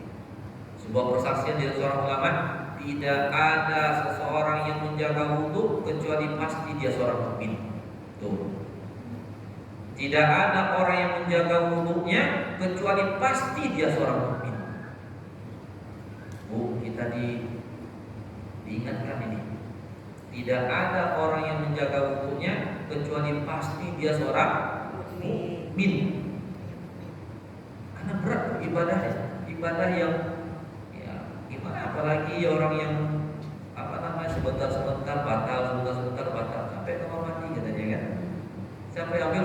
Speaker 1: Sebuah persaksian dari seorang ulama, tidak ada seseorang yang menjaga wudu kecuali pasti dia seorang mukmin. Tuh. Tidak ada orang yang menjaga wudunya kecuali pasti dia seorang mukmin. Kita diingatkan ini. Tidak ada orang yang menjaga wudunya kecuali pasti dia seorang mukmin. Karena berat ibadah yang ya gimana, apalagi orang yang sebentar-sebentar batal sampai kamar mandi katanya kan. Sampai ambil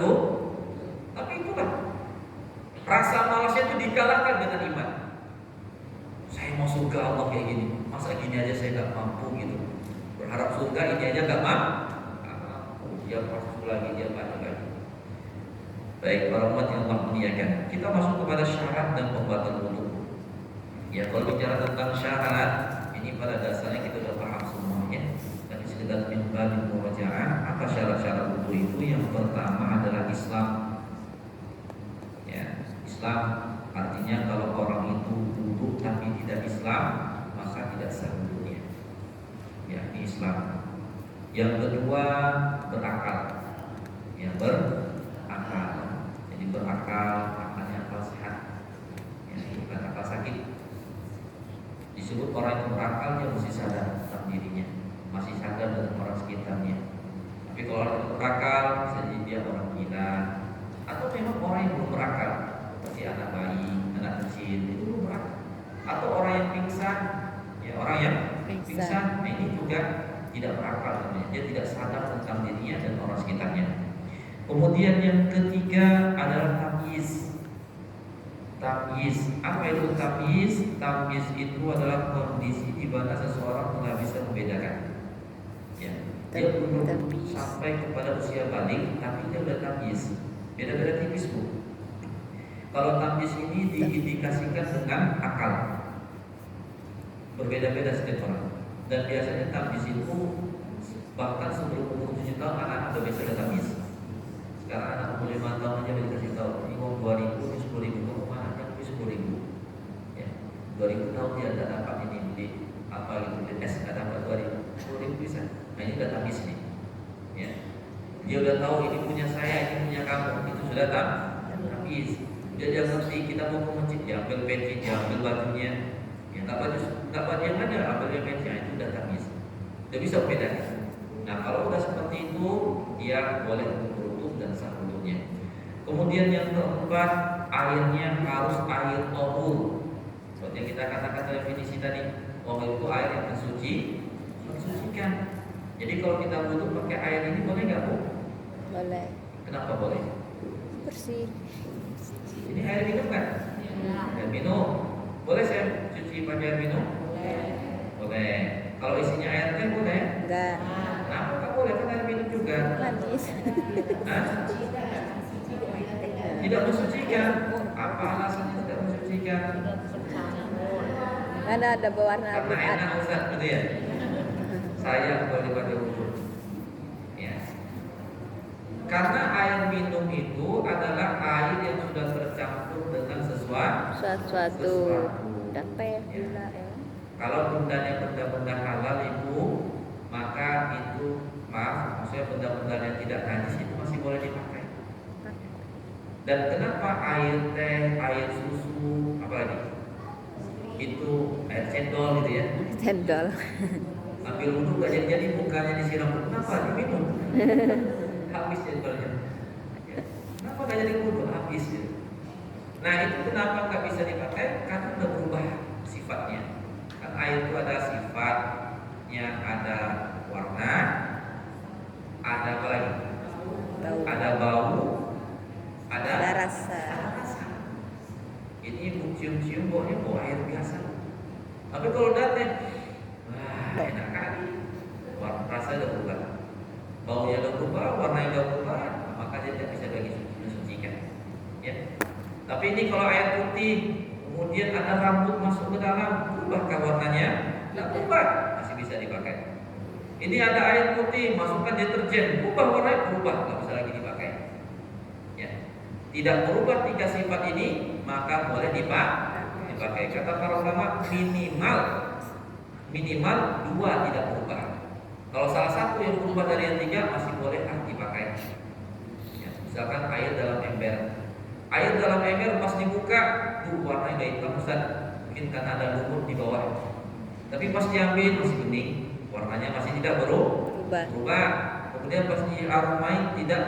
Speaker 1: tapi itulah rasa malasnya itu dikalahkan dengan iman. Saya mau surga Allah kayak gini, masa gini aja saya nggak mampu gitu. Berharap surga ini aja nggak mampu, dia pasti lagi, dia banyak lagi. Baik, para umat yang Allah muliakan, kita masuk kepada syarat dan pembatal wudu. Ya, kalau bicara tentang syarat, ini pada dasarnya kita sudah paham semuanya. Tapi sekedar bimbang murajaah, apa syarat-syarat wudu itu? Yang pertama adalah Islam. Ya, Islam artinya kalau orang itu wudu tapi tidak Islam, maka tidak sah wudunya. Ya, ini Islam. Yang kedua, berakal. Ya, berakal. Jadi berakal, akalnya akal sehat. Ya, bukan akal sakit. Disebut orang yang berakal, dia mesti sadar tentang dirinya, masih sadar dengan orang sekitarnya. Tapi kalau orang yang berakal, bisa jadi dia orang gila, atau memang orang yang belum berakal, seperti anak bayi, anak kecil, itu belum berakal. Atau orang yang pingsan, ya orang yang pingsan, nah ini juga tidak berakal namanya. Dia tidak sadar tentang dirinya dan orang sekitarnya. Kemudian yang ketiga adalah tamyiz. Tamyiz, apa itu tamyiz? Tamyiz itu adalah kondisi di mana seseorang tidak bisa membedakan. Ya, dia belum sampai kepada usia balik, tapi dia sudah tamyiz. Beda-beda tipis bu. Kalau tamyiz ini diindikasikan dengan akal, berbeda-beda setiap orang. Dan biasanya tamyiz itu bahkan sebelum umur 7 tahun anak-anak sudah bisa ada tamyiz. Sekarang anak umur 5 tahun aja bisa dikasih tahu, ini uang 2.000, ini 10.000, mau mana aja, ini 10.000. Ya, 2.000 tahun dia tidak dapat ini di apa gitu, di tes tidak dapat 2.000, 10.000 bisa. Nah ini udah tamyiz nih. Ya. Dia udah tahu ini punya saya, ini punya kamu, itu sudah habis. Dia ngerti kita mau ke masjid, diambil peci, diambil bajunya. Ya, tak baju yang ada, ambil yang peci, itu udah habis. Udah bisa bedakan. Nah, kalau udah seperti itu, dia boleh berwudu dan sah wudunya. Kemudian yang keempat, airnya harus air tahur. Seperti yang kita katakan definisi tadi, tahur itu air yang mensucikan. Jadi kalau kita wudu pakai air ini boleh nggak, Bu?
Speaker 4: Boleh.
Speaker 1: Kenapa boleh?
Speaker 4: Bersih.
Speaker 1: Ini air minum kan? Air minum. Boleh saya cuci pakai air minum? Boleh. Kalau isinya air teh boleh?
Speaker 4: Enggak.
Speaker 1: Kenapa nggak boleh? Kan air minum juga.
Speaker 4: Najis.
Speaker 1: Hah? Tidak mensucikan. Apa alasannya tidak mensucikan?
Speaker 4: Karena ada berwarna
Speaker 1: Karena
Speaker 4: abu
Speaker 1: enak Ustaz, gitu ya. Saya kalau dipakai wudu. Ya. Karena air minum itu adalah air yang sudah tercampur dengan
Speaker 4: sesuatu. Dapat gula ya.
Speaker 1: Kalau benda-benda halal itu, maka itu maksudnya benda-benda yang tidak najis itu masih boleh dipakai. Dan kenapa air teh, air susu, apalagi itu air cendol gitu ya?
Speaker 4: Cendol.
Speaker 1: Ambil wudhu gak jadi mukanya disiram, kenapa diminum? Habis cendolnya. Ya. Kenapa gak jadi wudhu? Habis ya. Nah itu kenapa gak bisa dipakai? Karena udah berubah sifatnya. Kan air itu ada sifatnya, ada warna, ada apa lagi? Ada bau, ada
Speaker 4: rasa.
Speaker 1: Ini cium-cium baunya bau air biasa. Tapi kalau datang, wah enak kali. Rasa udah berubah, baunya udah berubah, warnanya udah berubah, maka dia tidak bisa lagi mensucikan. Ya. Tapi ini kalau air putih, kemudian ada rambut masuk ke dalam, berubahkah warnanya? Tidak berubah, masih bisa dipakai. Ini ada air putih, masukkan deterjen, berubah warnanya, berubah, nggak bisa lagi dipakai. Ya. Tidak berubah tiga sifat ini, maka boleh dipakai. Kata para ulama minimal dua tidak berubah. Kalau salah satu yang berubah dari yang tiga masih boleh dipakai. Ya, misalkan air dalam ember. Air dalam ember pas dibuka, warnanya udah hitam Ustaz. Mungkin karena ada lumut di bawah. Tapi pas diambil masih bening, warnanya masih tidak berubah. Kemudian pas diaromai tidak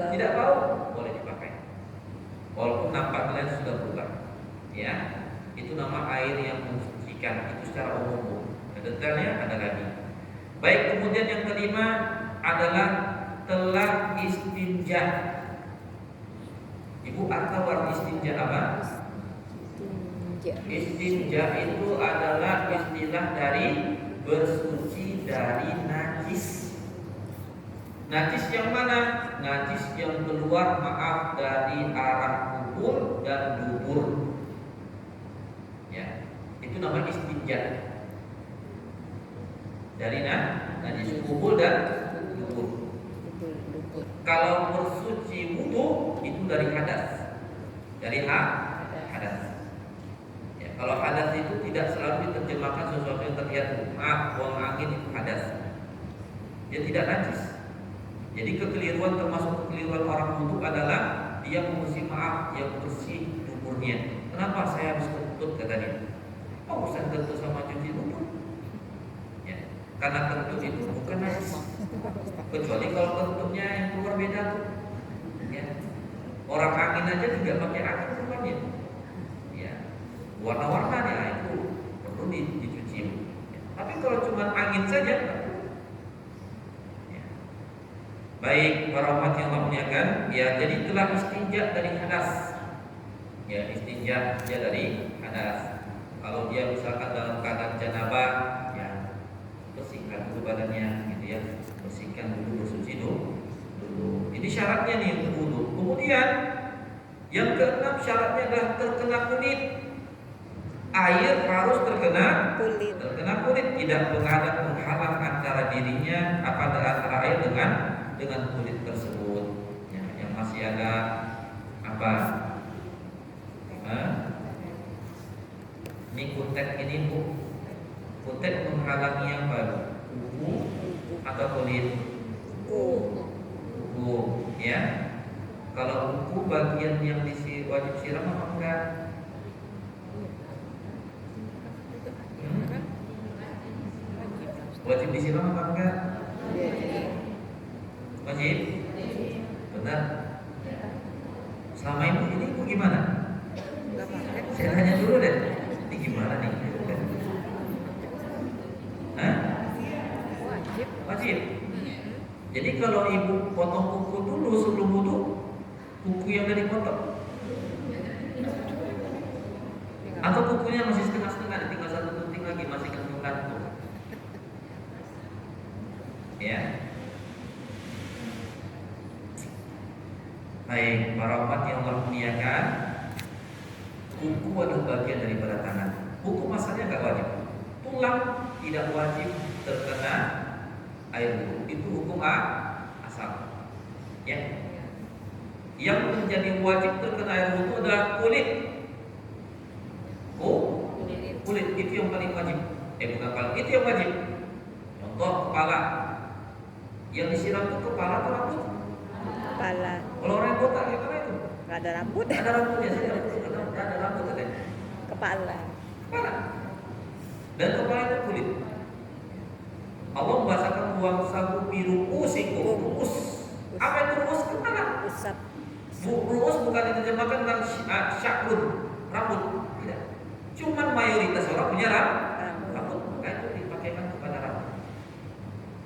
Speaker 1: tidak bau, boleh dipakai. Walaupun nampak kalian sudah berubah. Ya, itu nama air yang mensucikan. Itu secara umum. Detailnya ada lagi. Baik, kemudian yang kelima adalah telah istinja. Ibu tahu arti istinja apa? Istinja itu adalah istilah dari bersuci dari najis. Najis yang mana? Najis yang keluar dari arah kubur dan dubur. Ya, itu nama istinja. Dari najis kubur dan dubur. Kalau bersuci wudu itu dari hadas. Dari hadas. Ya, kalau hadas itu tidak selalu diterjemahkan sesuatu yang terlihat. Buang angin itu hadas. Dia tidak najis. Jadi kekeliruan termasuk kekeliruan orang wudu adalah dia bersih duburnya. Kenapa saya harus kentut kata dia? Oh, urusan kentut sama cuci dubur. Ya, karena kentut itu bukan najis. Kecuali kalau kentutnya yang keluar beda tuh. Ya. Orang angin aja juga pakai angin keluarnya. Ya. Warna-warnanya itu perlu dicuci. Ya. Tapi kalau cuma angin saja. Baik, para umat yang Allah muliakan, ya jadi telah istinja dari hadas. Ya, istinja dia dari hadas. Kalau dia misalkan dalam keadaan janabah, ya bersihkan dulu badannya, gitu ya. Bersihkan dulu, bersuci dulu. Ini syaratnya nih untuk wudu. Kemudian yang keenam syaratnya adalah terkena kulit. Air harus terkena kulit, tidak ada penghalang antara dirinya antara air dengan kulit tersebut. Ya, yang masih ada apa? Ini kutek ini Bu. Kutek menghalangi apa? Kuku atau kulit? Kuku, ya. Kalau kuku bagian yang wajib siram apa enggak? Wajib disiram apa enggak? Wajib? Benar. Selama ini ibu gimana? Saya tanya dulu deh. Ini gimana nih? Hah? Wajib. Jadi kalau ibu potong kuku dulu sebelum wudu, kuku yang udah dipotong, atau kukunya masih setengah-setengah, tinggal satu gunting lagi masih gantung-gantung, ya. Baik, para umat yang Allah muliakan, kuku adalah bagian daripada tangan. Kuku masalahnya nggak wajib. Tulang tidak wajib terkena air wudu. Itu hukum asal. Ya. Yang menjadi wajib terkena air wudu adalah kulit. Kulit itu yang paling wajib. Bukan paling, itu yang wajib. Contoh kepala. Yang disiram itu kepala atau rambut?
Speaker 4: Kepala.
Speaker 1: Kalau orang botak gimana itu?
Speaker 4: Nggak ada rambut.
Speaker 1: Ada rambutnya sih, ada rambut katanya.
Speaker 4: Kepala.
Speaker 1: Kepala. Dan kepala itu kulit. Allah membahasakan buang sabu biru usiku. Ruus. Apa itu ruus? Kepala.
Speaker 4: Usap.
Speaker 1: Ruus bukan diterjemahkan dengan syakrun, rambut. Tidak. Cuman mayoritas orang punya rambut. Maka itu dipakaikan kepada rambut.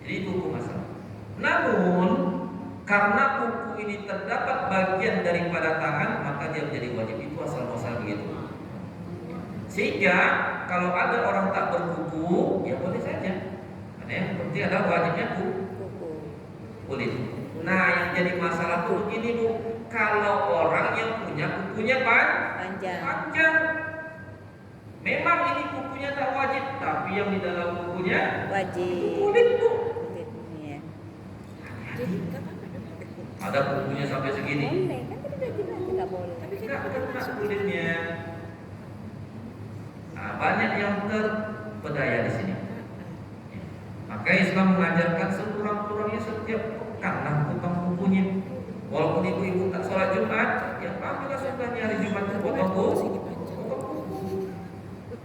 Speaker 1: Jadi itu hukum asal. Namun karena kuku ini terdapat bagian daripada tangan, maka dia menjadi wajib. Itu asal-muasal begitu. Sehingga kalau ada orang tak berkuku, ya boleh saja. Karena yang penting adalah wajibnya kulit. Nah, yang jadi masalah tuh begini Bu, kalau orang yang punya kukunya panjang. Memang ini kukunya tak wajib, tapi yang di dalam kukunya
Speaker 4: Wajib.
Speaker 1: kulit tuh.
Speaker 4: Iya.
Speaker 2: Jadi nggak apa-apa dong.
Speaker 1: Ada kukunya sampai segini.
Speaker 4: Boleh kan tadi udah bilang nggak boleh.
Speaker 2: Tapi kan
Speaker 1: Enggak,
Speaker 2: udah
Speaker 1: kena
Speaker 2: masuk.
Speaker 1: kulitnya. Nah, banyak yang terpedaya di sini. Maka Islam mengajarkan sekurang-kurangnya setiap pekan lah potong kukunya. Walaupun ibu-ibu tak sholat Jumat, ya ambillah sunnahnya hari Jumat potong kuku.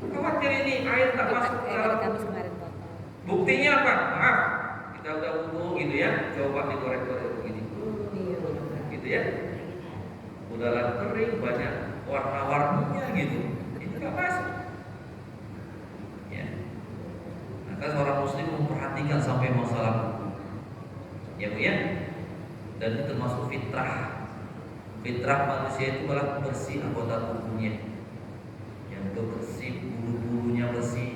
Speaker 1: Khawatir ini air tak masuk ke dalam.
Speaker 4: Kamis kemarin potong.
Speaker 1: Buktinya apa? Maaf, kita udah wudu gitu ya, coba digoreng-goreng begini, gitu ya. Udahlah kering, banyak warna-warninya gitu, itu nggak masuk. Ya. Maka seorang muslim memperhatikan sampai masalah kuku, ya Bu ya. Dan itu termasuk fitrah. Fitrah manusia itu adalah bersih anggota tubuhnya, yang bersih, bulu-bulunya bersih,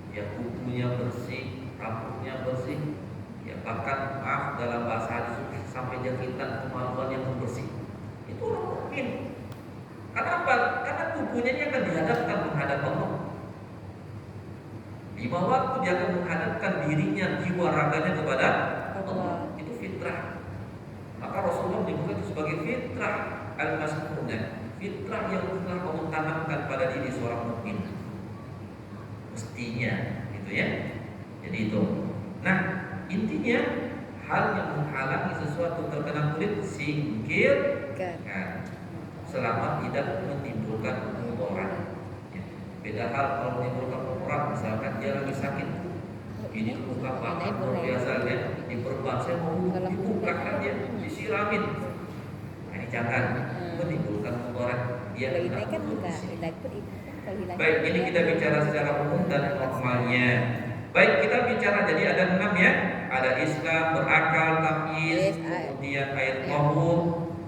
Speaker 1: ya kukunya bersih, rambutnya bersih, ya bahkan maaf dalam bahasa hadis sampai jahitan kemaluan yang bersih. Itu orang mukmin. Kenapa? Karena tubuhnya ini akan dihadapkan menghadap Allah. Di bawah dia akan menghadapkan dirinya, jiwa raganya kepada Allah. Itu fitrah. Maka Rasulullah menyebutkan itu sebagai fitrah al-masnunah, fitrah yang telah Allah tanamkan pada diri seorang mukmin. Mestinya, gitu ya. Jadi itu. Nah, intinya hal yang menghalangi sesuatu terkena kulit singkirkan selama tidak menimbulkan kotoran. Ya. Beda hal kalau menimbulkan kotoran, misalkan dia lagi sakit, ini luka bakar luar biasa ya, diperban, saya mau dibukakan dia, disiramin. Nah, ini jangan menimbulkan kotoran. Dia
Speaker 4: Kalau
Speaker 1: tidak
Speaker 4: ini kan enggak,
Speaker 1: bersih.
Speaker 4: kita ikut itu. Kalau hilang
Speaker 1: Baik, ini kita bicara secara umum dan normalnya. Baik, kita bicara jadi ada 6 ya. Ada Islam, berakal, tamyiz, kemudian ayat tahur,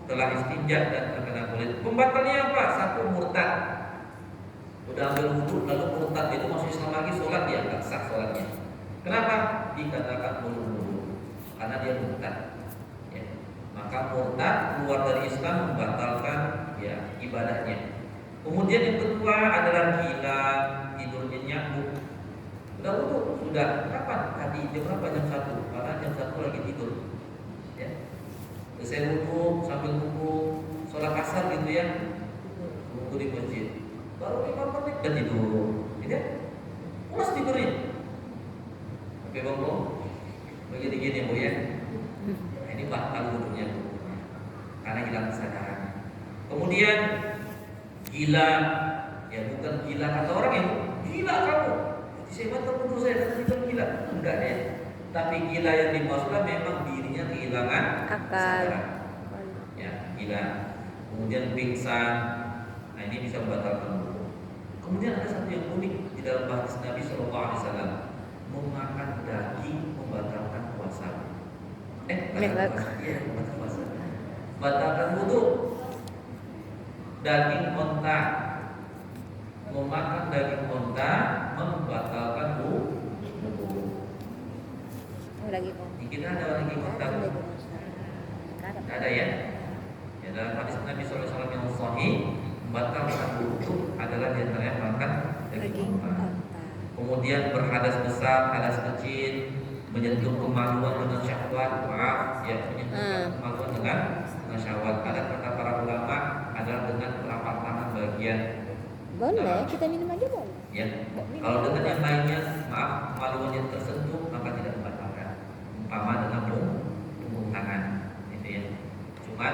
Speaker 1: telah istinja dan terkena kulit. Pembatalnya apa? 1 murtad. Udah ambil wudu lalu murtad, itu masuk Islam lagi, sholat dia nggak sah sholatnya. Kenapa? Dikatakan mulu-mulu karena dia murtad. Ya. Maka murtad keluar dari Islam membatalkan ya ibadahnya. Kemudian yang kedua adalah gila, tidurnya nyampuk. Udah wudu, sudah kapan? Tadi jam berapa? Jam 1. Karena jam 1 lagi tidur. Ya. Terus saya wudu sambil nunggu sholat asar gitu ya. Nunggu di masjid. Baru 5 menit dan tidur. Gitu ya. Puas tidurnya. Oke Bang, begini-gini Bu ya. batal wudhunya karena hilang kesadaran. Kemudian gila, ya bukan gila kata orang yang gila kamu, saya batal wudhu saya itu gila, enggak ya. Tapi gila yang dimaksudkan memang dirinya kehilangan kesadaran. Ya, gila. Kemudian pingsan, nah ini bisa membatalkan wudhu. Kemudian ada satu yang unik di dalam hadis Nabi Shallallahu Alaihi Wasallam, memakan daging membatalkan puasa. Membatalkan puasa. Batalkan wudhu. Daging onta, memakan daging onta membatalkan wudhu.
Speaker 4: Lagi kok.
Speaker 1: Kita ada daging onta? Tidak ada ya? Ya, dalam hadis Nabi SAW yang sahih, membatalkan wudhu adalah diantaranya makan daging onta. Kemudian berhadas besar, hadas kecil, menyentuh kemaluan dengan syahwat, menyentuh kemaluan dengan syahwat. Ada kata para ulama adalah dengan telapak tangan bagian.
Speaker 4: Boleh, kita minum aja boleh.
Speaker 1: Ya, kalau dengan yang lainnya, maaf, kemaluan yang tersentuh maka tidak membatalkan. Umpama dengan punggung tangan, gitu ya. Cuman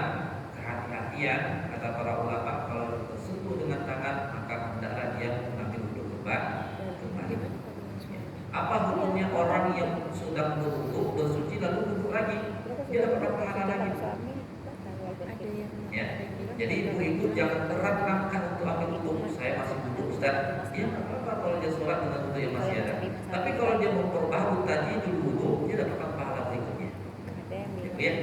Speaker 1: kehati-hatian kata para ulama, kalau tersentuh dengan tangan maka hendaklah dia mengambil wudhu kembali. Apa hukumnya orang yang sudah berwudhu bersuci lalu wudhu lagi? Dia dapat pahala lagi. Ya, jadi ibu-ibu jangan terang-terangkan untuk ambil wudhu. Saya masih wudhu Ustaz. Ya nggak apa-apa kalau dia sholat dengan wudhu yang masih ada. Tapi kalau dia memperbaharui tadi dulu wudhu, dia dapat pahala berikutnya. Ya.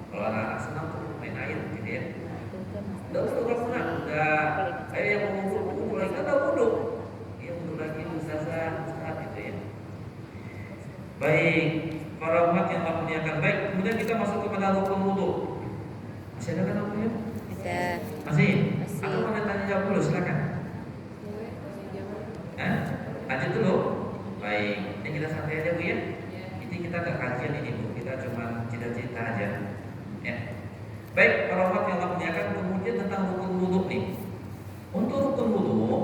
Speaker 1: Kalau anak-anak senang tuh main air, gitu ya. Udah wudhu kamu nak, udah. Ayo yang mau wudhu lagi kan udah wudhu. Dia wudhu lagi Ustazah, gitu ya. Baik, para umat yang Allah muliakan. Baik, kemudian kita masuk kepada rukun wudhu. Masih ada kan waktunya?
Speaker 4: Ada.
Speaker 1: Masih? Atau mau tanya jawab dulu, silakan. Lanjut dulu. Baik, ini kita santai aja Bu ya. Ini kita gak kajian ini Bu, kita cuma cerita-cerita aja. Ya. Baik, para umat yang Allah muliakan, kemudian tentang rukun wudhu nih. Untuk rukun wudhu,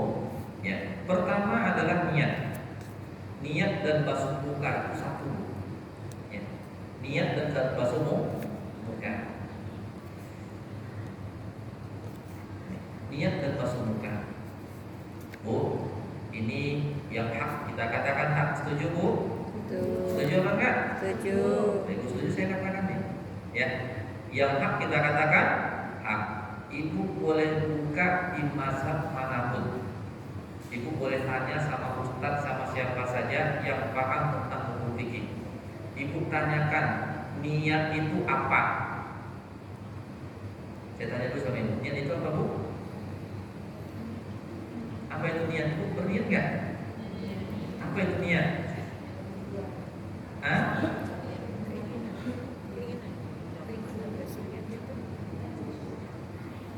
Speaker 1: ya, pertama adalah niat. Niat dan basuh muka itu satu. Ya. Niat dan basuh muka. Niat dan basuh muka. Bu, ini yang hak kita katakan hak. Setuju Bu? Setuju apa enggak?
Speaker 4: Setuju.
Speaker 1: Baik, setuju saya katakan nih. Ya, yang hak kita katakan hak. Ibu boleh buka di mazhab manapun. Ibu boleh tanya sama ustadz, sama siapa saja yang paham tentang hukum fikih. Ibu tanyakan niat itu apa? Saya tanya dulu sama ibu, niat itu apa Bu? Apa itu niat? Ibu berniat nggak? Apa itu niat? Hah?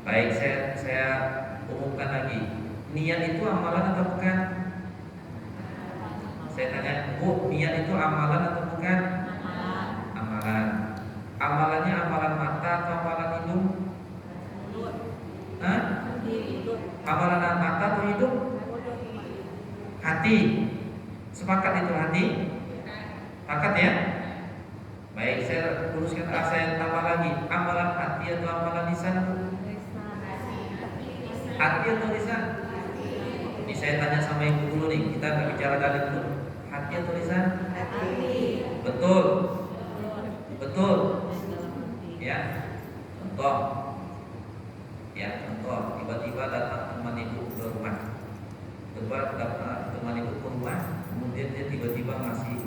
Speaker 1: Baik, saya umumkan lagi. Niat itu amalan atau bukan? Saya tanya, Bu, niat itu amalan atau bukan? Amalan. Amalannya amalan mata atau amalan hidung? Hah? Amalan mata atau hidung? Hati. Sepakat itu hati? Sepakat ya? Baik, saya luruskan, saya tambah lagi. Amalan hati atau amalan lisan? Hati atau lisan? Ini saya tanya sama ibu dulu nih, kita nggak bicara dalil dulu. Hati atau lisan?
Speaker 4: Hati.
Speaker 1: Betul. Betul. Ya. Contoh. Ya, contoh. Tiba-tiba datang teman ibu ke rumah. Teman ibu ke rumah, kemudian dia tiba-tiba ngasih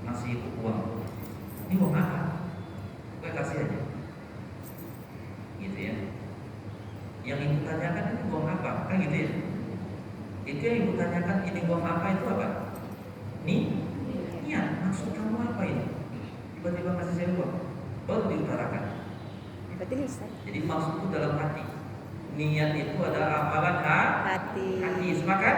Speaker 1: ngasih ibu uang. Ini uang apa? Gue kasih aja. Gitu ya. Yang ibu tanyakan ini uang apa? Kan gitu ya. Itu yang ibu tanyakan, ini uang apa itu apa? Nih, niat, maksud kamu apa ini? Tiba-tiba kasih saya uang, baru diutarakan.
Speaker 4: Berarti lisan.
Speaker 1: Jadi maksud itu dalam hati. Niat itu adalah amalan
Speaker 4: Hati.
Speaker 1: hati. Sepakat?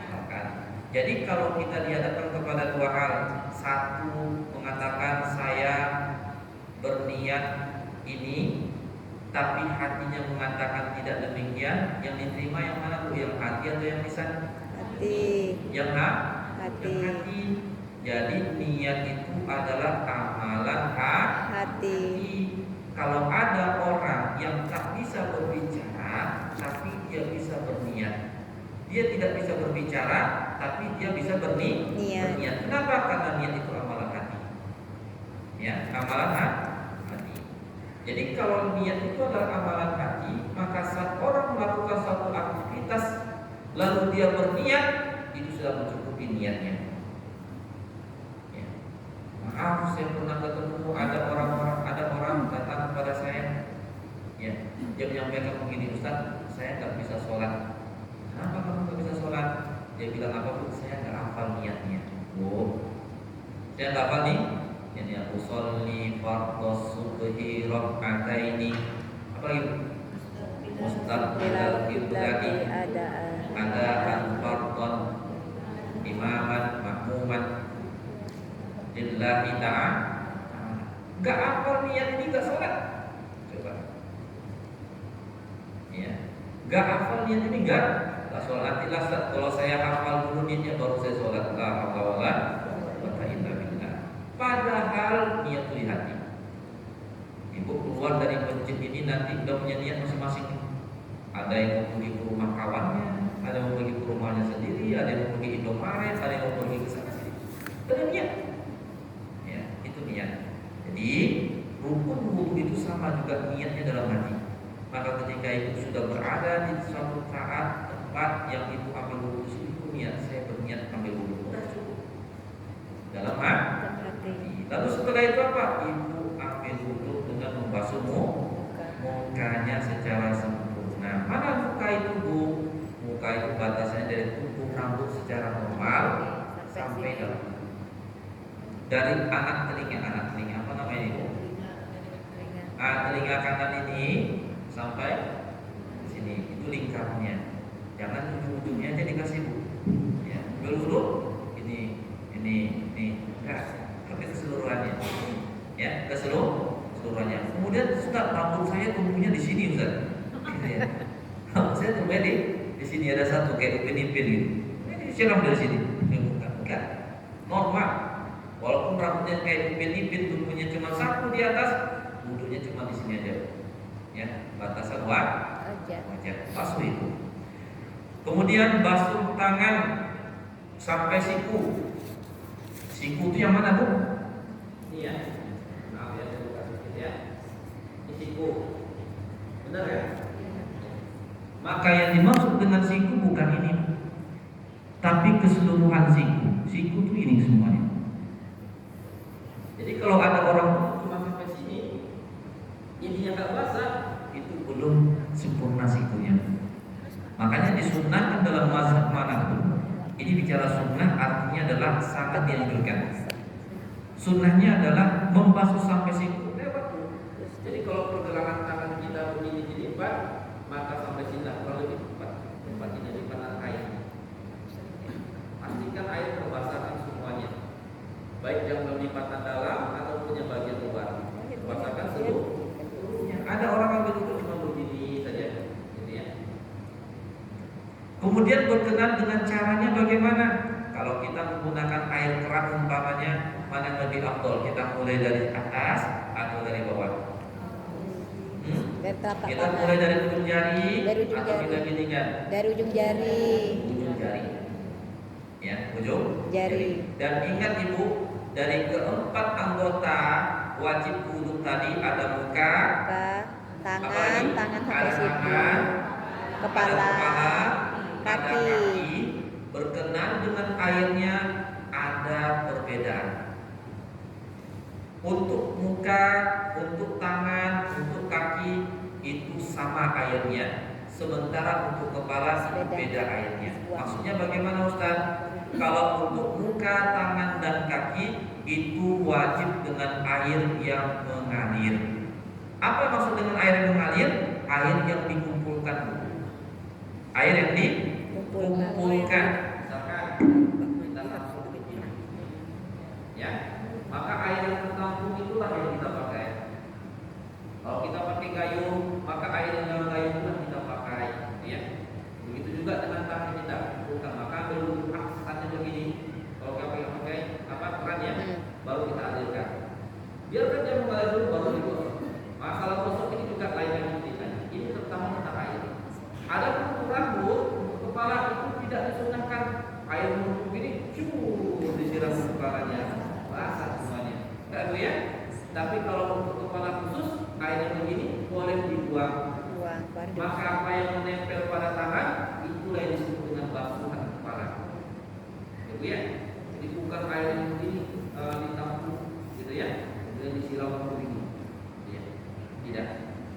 Speaker 1: Sepakat. Jadi kalau kita dihadapkan kepada dua hal, satu mengatakan saya berniat ini, tapi hatinya mengatakan tidak demikian, yang diterima yang mana Bu? Yang hati atau yang lisan?
Speaker 4: Hati.
Speaker 1: Yang
Speaker 4: Hati.
Speaker 1: Yang hati. Jadi niat itu adalah amalan
Speaker 4: hati.
Speaker 1: hati. Kalau ada orang yang tak bisa berbicara tapi dia bisa berniat. Dia tidak bisa berbicara tapi dia bisa
Speaker 4: Niat.
Speaker 1: berniat. Kenapa? Karena niat itu amalan hati. Ya, amalan hati. Jadi kalau niat itu adalah amalan hati, maka saat orang melakukan suatu aktivitas lalu dia berniat, itu sudah mencukupi niatnya. Ya. Maaf, saya pernah ketemu ada orang datang kepada saya. Ya, dia menyampaikan begini, Ustaz, saya nggak bisa sholat. Kenapa kamu nggak bisa sholat? Dia bilang apa pun, saya nggak hafal niatnya. Oh, saya nggak hafal nih. Ini aku sholli fardhu subhi rak'ataini. Apa lagi? Mustaqbilal qiblati adaan fardhon imaman makmuman lillahi ta'ala. Enggak hafal niat ini enggak sholat. Coba. Ya. Enggak hafal niat ini enggak sholat. Nantilah kalau saya hafal dulu niatnya baru saya sholat. La haula wala quwwata illa billah. Padahal niat itu di hati. Ibu keluar dari masjid ini nanti udah punya niat masing-masing. Ada yang mau pergi ke rumah kawannya, ada yang mau pergi ke rumahnya sendiri, ada yang mau pergi Indomaret, ada yang mau pergi ke sana sini. Ada niat. Ya, itu niat. Jadi rukun wudu itu sama juga niatnya dalam hati. Maka ketika itu sudah berada di suatu saat tempat yang ibu ambil wudu itu niat, saya berniat ambil wudu. Sudah cukup. Dalam hati. Lalu setelah itu apa? Ibu ambil wudu dengan membasuh mukanya secara sempurna. Mana muka itu bu? Muka itu batasnya dari tubuh rambut secara normal sampai dalam. Dari anak telinga apa namanya itu? Telinga kanan ini sampai sini itu lingkarnya. Jangan ujung-ujungnya aja dikasih bu. Ya, dulu ini enggak, tapi keseluruhannya. Ya, keseluruhannya. Kemudian Ustaz, rambut saya tumbuhnya di sini Ustaz. Gitu ya. Rambut saya tumbuhnya di sini ada satu kayak upin-ipin gitu. Ini siram dari sini. Enggak. Normal. Walaupun rambutnya kayak upin-ipin, tumbuhnya cuma satu di atas, wudunya cuma di sini aja. Ya, batasan wajah. Basuh itu. Kemudian basuh tangan sampai siku. Siku itu yang mana, Bu? Ini ya. Maaf ya, saya buka sedikit ya. Ini siku. Benar ya? Maka yang dimaksud dengan siku bukan ini, tapi keseluruhan siku. Siku itu ini semuanya. Jadi kalau ada orang cuma sampai sini, ininya nggak basah, itu belum sempurna sikunya. Makanya disunnahkan dalam mazhab manapun. Ini bicara sunnah artinya adalah sangat dianjurkan. Sunnahnya adalah membasuh sampai siku lewat. Jadi kalau pergelangan tangan kita begini dilipat, maka sampai sini kalau lebih cepat. Tempat ini lipatan air. Pastikan air terbasahkan semuanya. Baik yang lipatan dalam ataupun yang bagian luar. Basahkan seluruhnya. Ada orang yang begitu cuma begini saja, gitu ya. Kemudian berkenan dengan caranya bagaimana? Kalau kita menggunakan air keran umpamanya, mana yang lebih afdol? Kita mulai dari atas atau dari bawah? Kita mulai dari ujung jari atau kita ginikan?
Speaker 4: Dari ujung jari.
Speaker 1: Ujung jari. Ya, ujung
Speaker 4: Jari.
Speaker 1: Dan ingat Ibu, dari keempat anggota wajib wudu tadi ada muka,
Speaker 4: Tangan sampai siku,
Speaker 1: tangan,
Speaker 4: kepala,
Speaker 1: ada
Speaker 4: kaki.
Speaker 1: berkenan dengan airnya ada perbedaan. Untuk muka, untuk tangan, untuk kaki itu sama airnya. Sementara untuk kepala beda airnya. Maksudnya bagaimana Ustaz? Kalau untuk muka, tangan, dan kaki itu wajib dengan air yang mengalir. Apa maksud dengan air yang mengalir? Air yang dikumpulkan. Air yang dikumpulkan. Misalkan kita langsung begini. Ya, maka air yang tertampung itulah yang kita pakai. Kalau kita pakai gayung, maka air yang dalam gayung itulah kita pakai. Ya, begitu juga dengan tangan kita. Bukan, maka ambil asalnya begini. Kalau kita pakai apa? Tapi kalau untuk kepala khusus airnya begini boleh dibuang.
Speaker 4: Buang.
Speaker 1: Maka apa yang menempel pada tangan itulah yang disebut dengan basuhan kepala. Gitu ya. Jadi bukan air yang begini ditampung gitu ya, kemudian disiram begini. Ya. Tidak.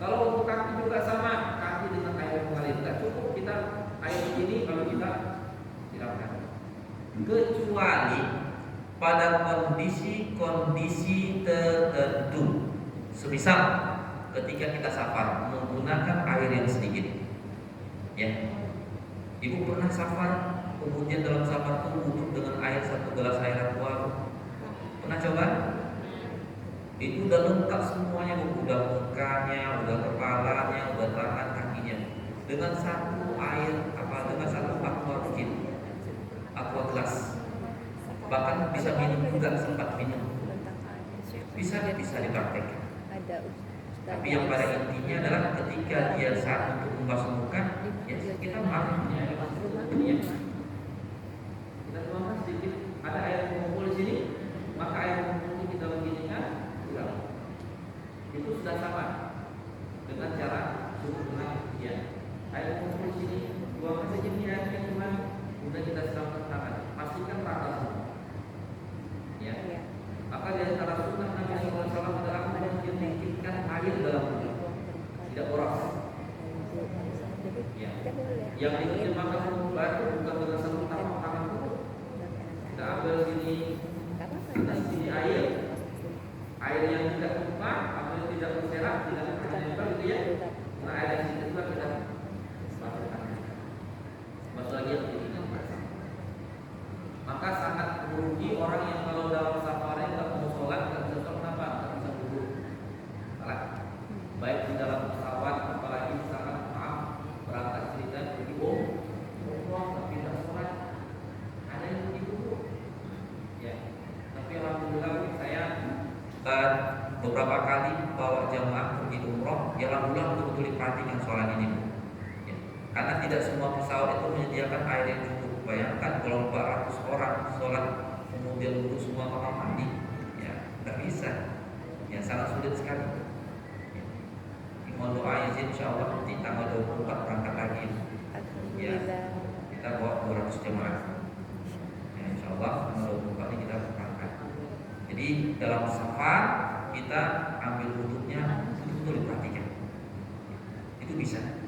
Speaker 1: Kalau untuk kaki juga sama, kaki dengan air yang mengalir. Tidak cukup kita air ini kalau kita siramkan. Kecuali pada kondisi-kondisi tertentu. Semisal ketika kita safar menggunakan air yang sedikit. Ya. Ibu pernah safar kemudian dalam safar itu wudhu dengan air 1 gelas air aqua? Pernah coba? Itu udah lengkap semuanya, udah mukanya, udah kepalanya, udah tangan kakinya dengan satu air dengan satu aqua kecil, aqua gelas. Bahkan bisa minum juga, sempat minum. Bisa dipraktekkan. Tapi yang pada intinya adalah ketika dia saat untuk membasuh muka, ya kita makannya ya. Kita tuangkan sedikit, ada air mengumpul di sini, maka air mengumpul ini kita beginikan, ulang. Itu sudah sama dengan cara suruh dengan ya. Air mengumpul di sini, tuangkan saja ini airnya cuma, kemudian kita siramkan tangan, pastikan rata semua. Ya. Maka di antara sunnah Nabi SAW adalah menyedikitkan air dalam mulut, tidak boros. Ya. Yang diterjemahkan batu bukan dengan satu tangan tutup. Kita ambil sini, sini air yang tidak tumpah, ambil tidak berserak, tidak menempel gitu ya. Nah air yang sini juga kita masukkan. Masuk lagi yang ini. Maka sangat merugi orang yang kalau dalam safarnya tidak mau sholat, tidak bisa sholat, kenapa? Tidak bisa duduk. Salah. Baik di dalam pesawat, apalagi misalkan berangkat cerita pergi tapi tidak sholat, ada yang pergi duduk. Ya. Tapi alhamdulillah saya beberapa kali bawa jamaah pergi umroh, ya alhamdulillah betul-betul diperhatikan sholat ini. Ya. Karena tidak semua pesawat itu menyediakan air yang cukup. Bayangkan kalau 400 orang sholat kemudian wudhu semua kamar mandi, ya nggak bisa, ya sangat sulit sekali. Ya. Mohon doa izin insya Allah nanti tanggal 24 berangkat lagi. Ya, kita bawa 200 jemaah. Ya, insya Allah tanggal 24 ini kita berangkat. Jadi dalam safar kita ambil wudhunya betul-betul diperhatikan. Itu bisa.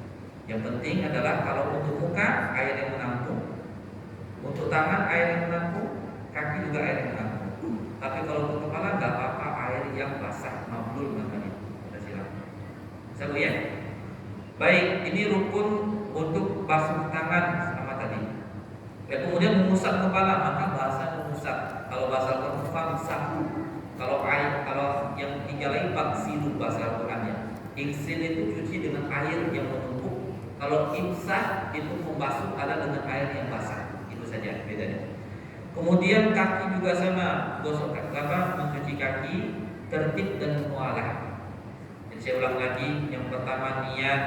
Speaker 1: Yang penting adalah kalau untuk muka air yang menampung. Untuk tangan air yang menampung, kaki juga air yang menampung. Tapi kalau untuk kepala nggak apa-apa air yang basah, mablul namanya. Kita silakan. Bisa ya? Baik, ini rukun untuk basuh tangan sama tadi. Ya, kemudian mengusap kepala, maka bahasa mengusap. Kalau bahasa Al-Quran famsahu. Kalau yang tiga lain faksilu bahasa Al-Qurannya. Iksil itu cuci dengan air yang menumpuk. Kalau imsah itu membasuh ada dengan air yang basah. Saja bedanya. Kemudian kaki juga sama, gosok mencuci kaki, tertib dan mualah. Jadi saya ulang lagi, yang pertama niat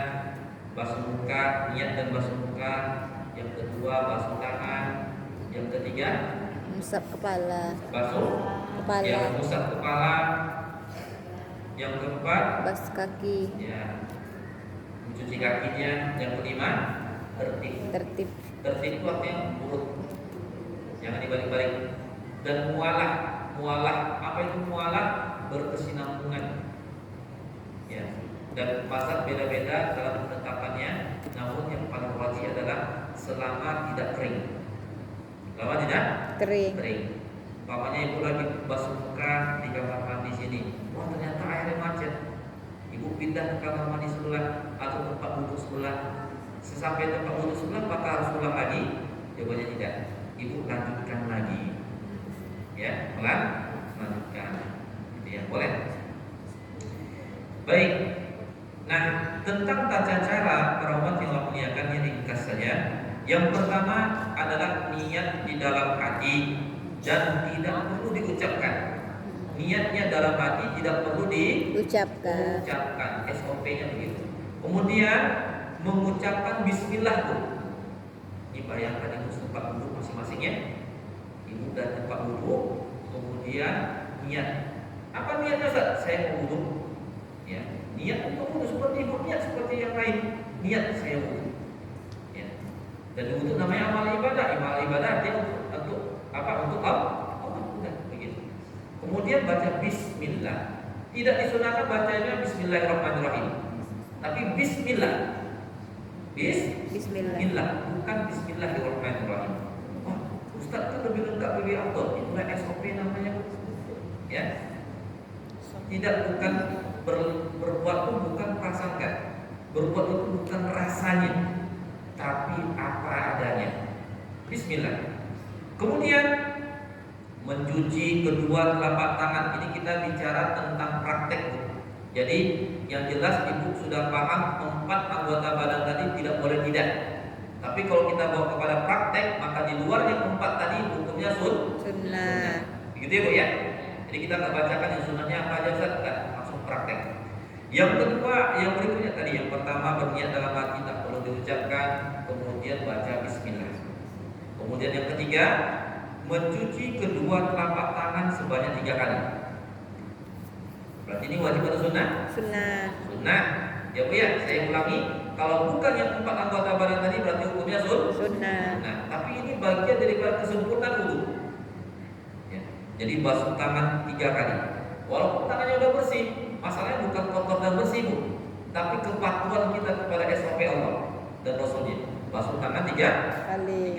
Speaker 1: basuh muka, niat dan basuh muka. Yang kedua basuh tangan. Yang ketiga
Speaker 4: Usap kepala.
Speaker 1: Basuh
Speaker 4: kepala.
Speaker 1: Yang usap kepala. Yang keempat
Speaker 4: basuh kaki.
Speaker 1: Ya, mencuci kakinya. Yang kelima tertib. Tertib itu artinya urut, jangan dibalik-balik. Dan mualah apa itu mualah? Berkesinambungan. Ya. Dan mazhab beda-beda dalam penetapannya. Namun yang paling wajib adalah selama tidak kering. Selama tidak kering. Umpamanya ibu lagi basuh muka di kamar mandi sini, wah ternyata airnya macet. Ibu pindah ke kamar mandi sebelah atau tempat duduk sebelah. Sesampai tempat wudhu sebelah, apakah harus ulang lagi? Jawabannya tidak. Ibu lanjutkan lagi. Ya, lanjutkan. Ya, boleh. Baik. Nah, tentang tata cara perawat yang Allah muliakan ini ringkas saja. Yang pertama adalah niat di dalam hati dan tidak perlu diucapkan. Niatnya dalam hati tidak perlu diucapkan. SOP-nya begitu. Kemudian mengucapkan bismillah tuh. Ini bayangkan itu tempat duduk masing-masingnya. Ibu dan tempat duduk, kemudian niat Apa niatnya Ustaz? Saya mau wudu. Ya, niat untuk wudu seperti niat seperti yang lain. Niat saya wudu. Ya. Dan wudu namanya amal ibadah. Amal ibadah dia untuk apa? Untuk Allah. Bukan begitu. Kemudian baca bismillah. Tidak disunahkan bacanya bismillahirrahmanirrahim. Tapi bismillah. Bismillah, bukan bismillahirrahmanirrahim. Wah, Ustaz itu lebih lengkap, lebih afdal. Itulah SOP namanya. Ya. Tidak bukan berbuat itu bukan prasangka. Berbuat itu bukan rasanya, tapi apa adanya. Bismillah. Kemudian mencuci kedua telapak tangan. Ini kita bicara tentang praktek. Jadi yang jelas ibu sudah paham 4 anggota badan tadi tidak boleh tidak. Tapi kalau kita bawa kepada praktek, maka di luar yang 4 tadi hukumnya sunnah. Begitu ya Bu ya. Jadi kita nggak bacakan yang sunnahnya apa aja Ustaz, enggak, langsung praktek. Yang kedua, yang berikutnya tadi yang pertama berniat dalam hati tak perlu diucapkan, kemudian baca bismillah. Kemudian yang ketiga, mencuci kedua telapak tangan sebanyak 3 kali. Berarti ini wajib atau sunnah? Sunnah. Ya Bu ya, saya ulangi. Kalau bukan yang 4 anggota badan tadi berarti hukumnya sunnah. Nah, tapi ini bagian daripada kesempurnaan wudu. Ya. Jadi basuh tangan 3 kali. Walaupun tangannya udah bersih, masalahnya bukan kotor dan bersih Bu, tapi kepatuhan kita kepada SOP Allah dan Rasulnya. Basuh tangan 3 kali.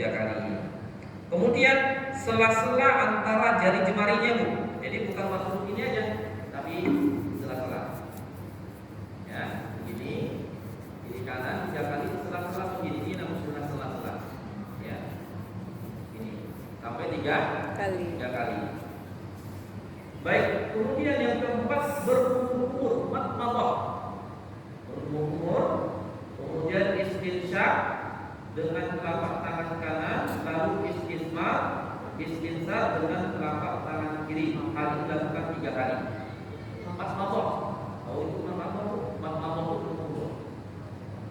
Speaker 1: Kemudian sela-sela antara jari jemarinya Bu. Jadi bukan masuk ini aja, tapi sela-sela. Ya, begini, kiri kanan 3 kali, sela-sela begini. Ini namanya sunnah sela-sela. Ya, ini sampai 3 kali. Baik, kemudian yang keempat berkumur, matmadah. Berkumur, kemudian istinsyak dengan telapak tangan kanan, lalu istinsar dengan telapak tangan kiri. Hal ini dilakukan 3 kali. Matmadah. Oh itu matmadah itu berkumur.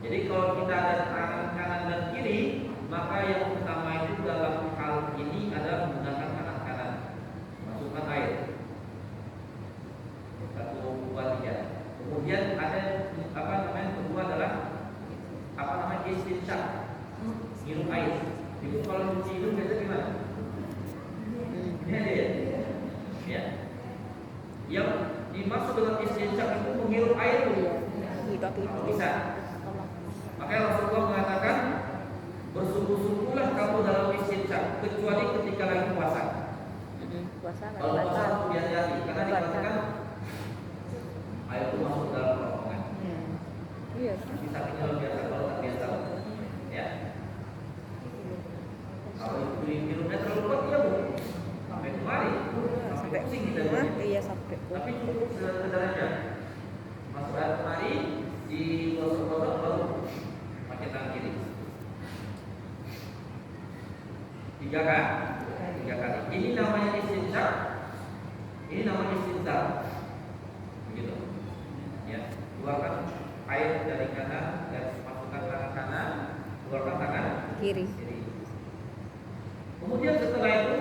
Speaker 1: Jadi kalau kita ada tangan kanan dan kiri, maka yang utama itu dalam hal ini adalah menggunakan tangan kanan. Masukkan air. 1, 2, 3. Kemudian ada kedua adalah istinsyak, minum air. Itu kalau cuci hidung biasa gimana? Ini aja ya. Ya. Yang dimaksud dengan istinsyak itu menghirup air dulu. Bisa. Makanya Rasulullah mengatakan bersungguh-sungguhlah kamu dalam istinsyak kecuali ketika lagi puasa. Kalau puasa hati-hati karena dikatakan air itu masuk dalam kerongkongan. Iya. Bisa luar biasa kalau tak biasa. Ya. Kalau itu minumnya terlalu kuat ya Bu. Sampai kemari, sampai pusing kita.
Speaker 4: Iya sampai.
Speaker 1: Tapi cukup sederhana. Masuk air kemari, digosok-gosok baru pakai tangan kiri. 3 kali. Ini namanya istinsyak. Ini namanya istinsar. Begitu. Ya, keluarkan air dari kanan dan masukkan tangan kanan, keluarkan tangan kiri. Kemudian setelah itu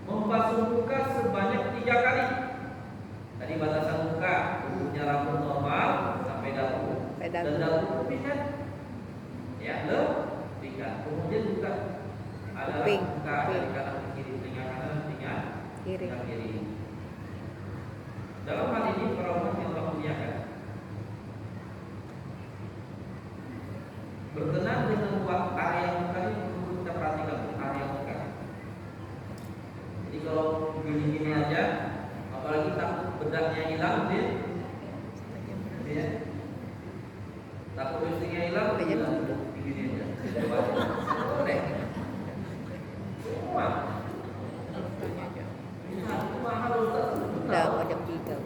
Speaker 1: membasuh muka sebanyak 3 kali. Tadi batasan muka umumnya rambut normal sampai dagu. Dan dagu kuping kan? Ya, lebihkan. Kemudian juga ada muka dari kanan ke kiri, telinga kanan, telinga kiri. Dalam hal ini para ulama yang Allah muliakan berkenan dengan area muka ini perlu kita perhatikan area muka. Jadi kalau gini-gini aja, apalagi takut bedaknya hilang, ya. Takut listriknya hilang, begini aja. Coba. Semua.
Speaker 4: Udah mau jam 3.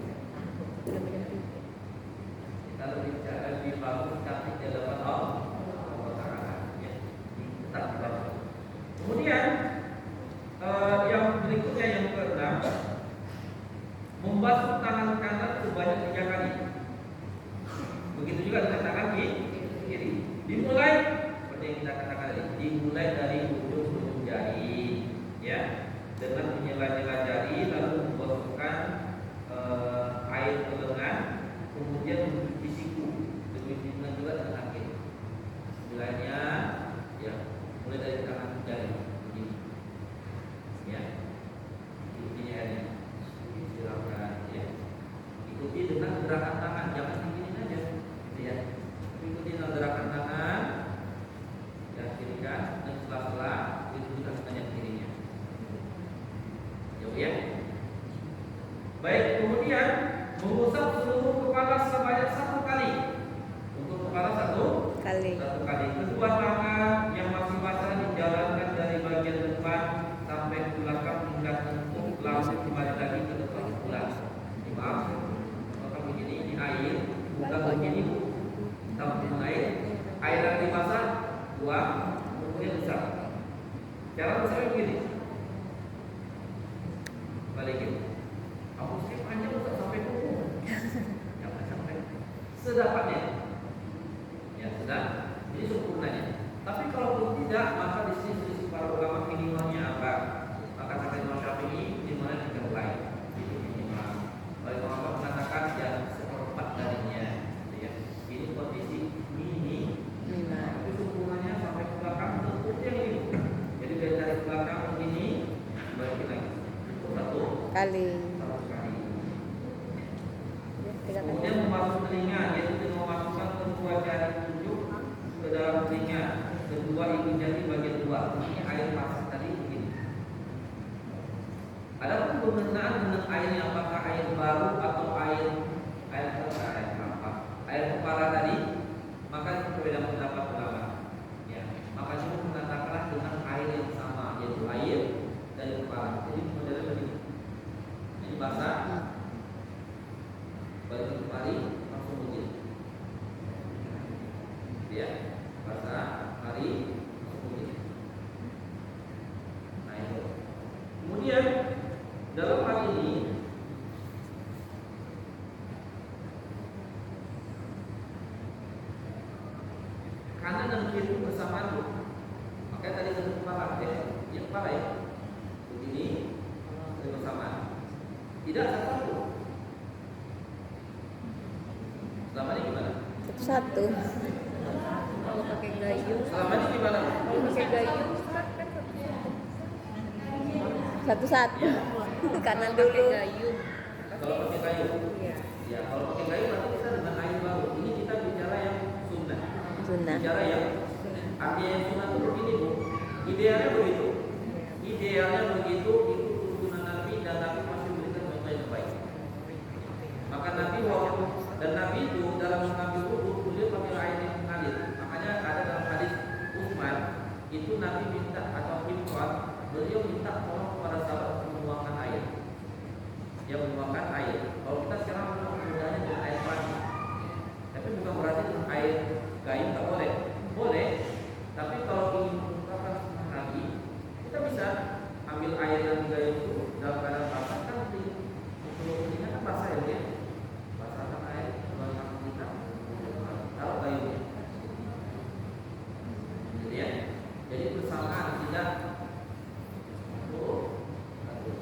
Speaker 1: Kalau bicara di bagus cantik di hadapan Allah. Kemudian yang berikutnya yang ke-6, membasuh tangan kanan sebanyak 3 kali. Begitu juga dengan tangan kiri. Dimulai seperti yang kita katakan tadi, dimulai dari ujung jari, ya, dengan menyela-nyela jari lalu membasuhkan berkuah, kemudian besar. Cara besarnya begini. Balikin. Aku sih panjang Ustaz sampai kuku. Jangan sampai sedapatnya. Ya sudah. Ini sempurnanya. Tapi kalau tidak, maka di sini para ulama minimalnya apa? Maka kata Imam Syafi'i minimalnya 3 helai. Itu minimal. Kalau ulama mengatakan yang seperempat darinya. Ya. Ini kondisi mini. Tapi sempurnanya sampai ke belakang tentu yang ini. Jadi dari belakang ini balikin lagi. Satu
Speaker 4: Kali.
Speaker 1: kali.
Speaker 4: Tiga kali.
Speaker 1: Kemudian memasuk telinga, yaitu dengan memasukkan kedua jari tunjuk ke dalam telinga, kedua ibu jari bagian luar. Ini air pasir tadi begini. Adapun berkenaan dengan airnya, apakah air baru atau air kepala tadi, maka itu berbeda pendapat ulama. Ya, maka cuma mengatakanlah dengan air yang sama, yaitu air dari kepala. Jadi modelnya begini. Ini basah, balik kembali langsung begini. Ya, basah, mari langsung begini. Nah itu. Kemudian dalam hal ini kanan dan kiri bersamaan tuh. Makanya tadi satu kepala, ya kepala ya. Begini, bersamaan. Tidak satu. Selama ini gimana?
Speaker 4: Satu.
Speaker 2: Kalau pakai gayung,
Speaker 1: Selama ini gimana?
Speaker 2: kalau pakai gayung kan
Speaker 4: Satu-satu. Kanan
Speaker 2: pakai
Speaker 4: dulu.
Speaker 2: gayung.
Speaker 1: Kalau pakai kayu,
Speaker 2: Iya.
Speaker 1: ya kalau pakai kayu nanti kita dengan air baru. Ini kita bicara yang sunnah.
Speaker 4: Sunnah.
Speaker 1: Bicara yang artinya yang sunnah itu begini bu. Idealnya begitu. Idealnya begitu itu tuntunan Nabi dan Nabi masih memberikan contoh yang terbaik. Maka Nabi dan Nabi itu dalam mengambil wudhu beliau pakai air yang mengalir. Makanya ada dalam hadis Utsman itu Nabi minta atau Himran beliau minta tolong kepada sahabat untuk menuangkan air. Yang menuangkan air. Kalau kita sekarang menggunakannya dengan air mandi, tapi bukan berarti dengan air gayung tak boleh. Boleh, tapi kalau ingin mengungkapkan sunnah Nabi, kita bisa ambil air yang di gayung itu dalam keadaan basah kan di kulitnya kan basah ya dia. Basahkan air dalam kita, taruh gayungnya. Jadi ya, jadi bersamaan tidak.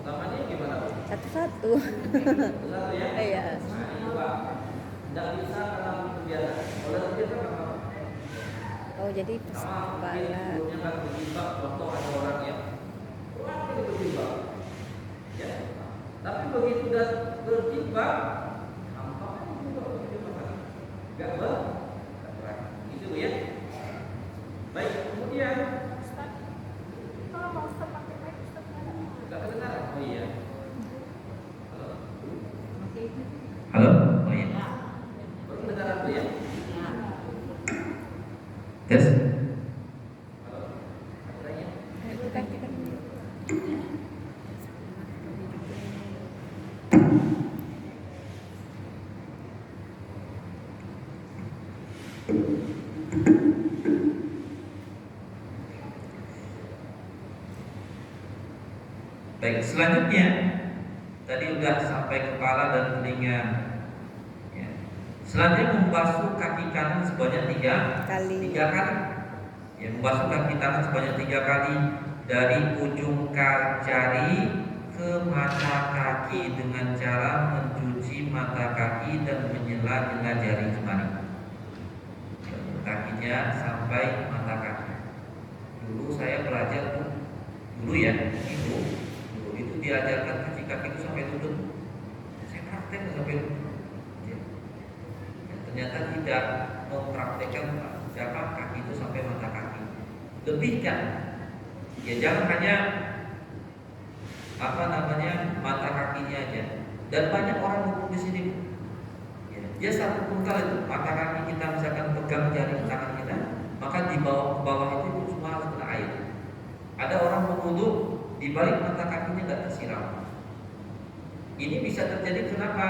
Speaker 1: Namanya gimana bu?
Speaker 4: Satu-satu.
Speaker 1: Satu ya?
Speaker 4: Iya.
Speaker 1: Nah ini pak, tidak bisa dalam kegiatan. Kalau kegiatan apa?
Speaker 4: Oh, jadi
Speaker 1: Sama
Speaker 4: kepala.
Speaker 1: sebelumnya kan berjibak, contoh ada orang ya, orang ini berjibak, ya. Tapi begitu udah berjibak, nampak juga berjibak, nggak berat, gitu ya. Baik, kemudian nggak kedengaran, oh iya. Halo, halo, oh iya. Baru kedengaran tuh ya. Tes. Halo. Tanya.
Speaker 4: Bukan kita.
Speaker 1: Baik, selanjutnya tadi udah sampai kepala dan telinga. Ya. Selanjutnya membasuh kaki kanan sebanyak tiga
Speaker 4: Kali.
Speaker 1: kali. Ya, membasuh kaki kanan sebanyak 3 kali dari ujung jari ke mata kaki dengan cara mencuci mata kaki dan menyela-nyela jari jemari. Kakinya sampai mata kaki. Dulu saya belajar dulu ya, itu diajarkan cuci kaki itu sampai lutut. Saya praktek sampai lutut. Ya. Ternyata tidak mempraktekkan siapa kaki itu sampai mata kaki. Lebihkan. Ya jangan hanya mata kakinya aja. Dan banyak orang hukum di sini. Ya, dia satu pengkal itu mata kaki kita misalkan pegang jari tangan kita, maka di bawah itu semua harus kena air. Ada orang berwudu di balik mata kakinya tidak tersiram. Ini bisa terjadi kenapa?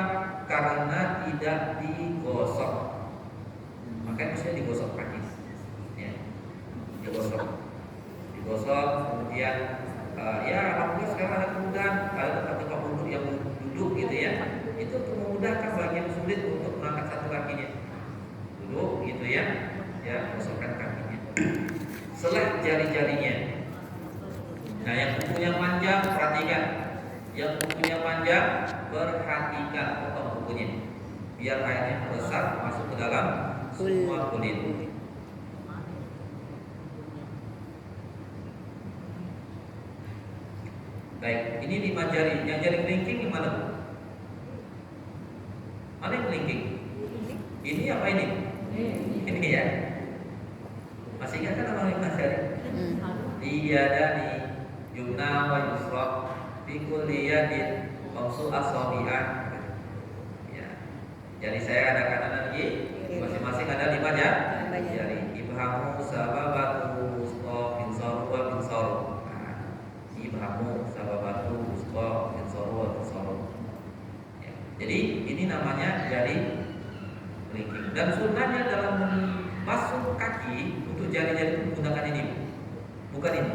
Speaker 1: Karena tidak digosok. Makanya harusnya digosok kaki. Ya. digosok, kemudian ya alhamdulillah sekarang ada kemudahan, ada tempat untuk yang duduk gitu ya, itu untuk memudahkan bagi yang sulit untuk mengangkat satu kakinya, duduk gitu ya, gosokkan kakinya. Selak jari-jarinya. Nah, yang kukunya panjang perhatikan, yang kukunya panjang perhatikan potong kukunya, biar airnya meresap masuk ke dalam semua kulit. Baik, ini 5 jari. Yang jari kelingking yang mana? Mana yang kelingking? Ini apa ini? Ini ya. Masih ingat kan nama 5 jari? Iyadani yumna wa yusra fi kulli yadin maqsu asabi'an. Ya. Jadi saya ada kanan dan kiri, masing-masing ada 5 jari. Ibhamu sababatu wusta bin saru wa bin saru. Ibhamu sababatu wusta bin saru wa bin saru. Ya. Jadi ini namanya jari kelingking. Dan sunnahnya dalam membasuh kaki untuk jari-jari itu menggunakan ini, bukan ini,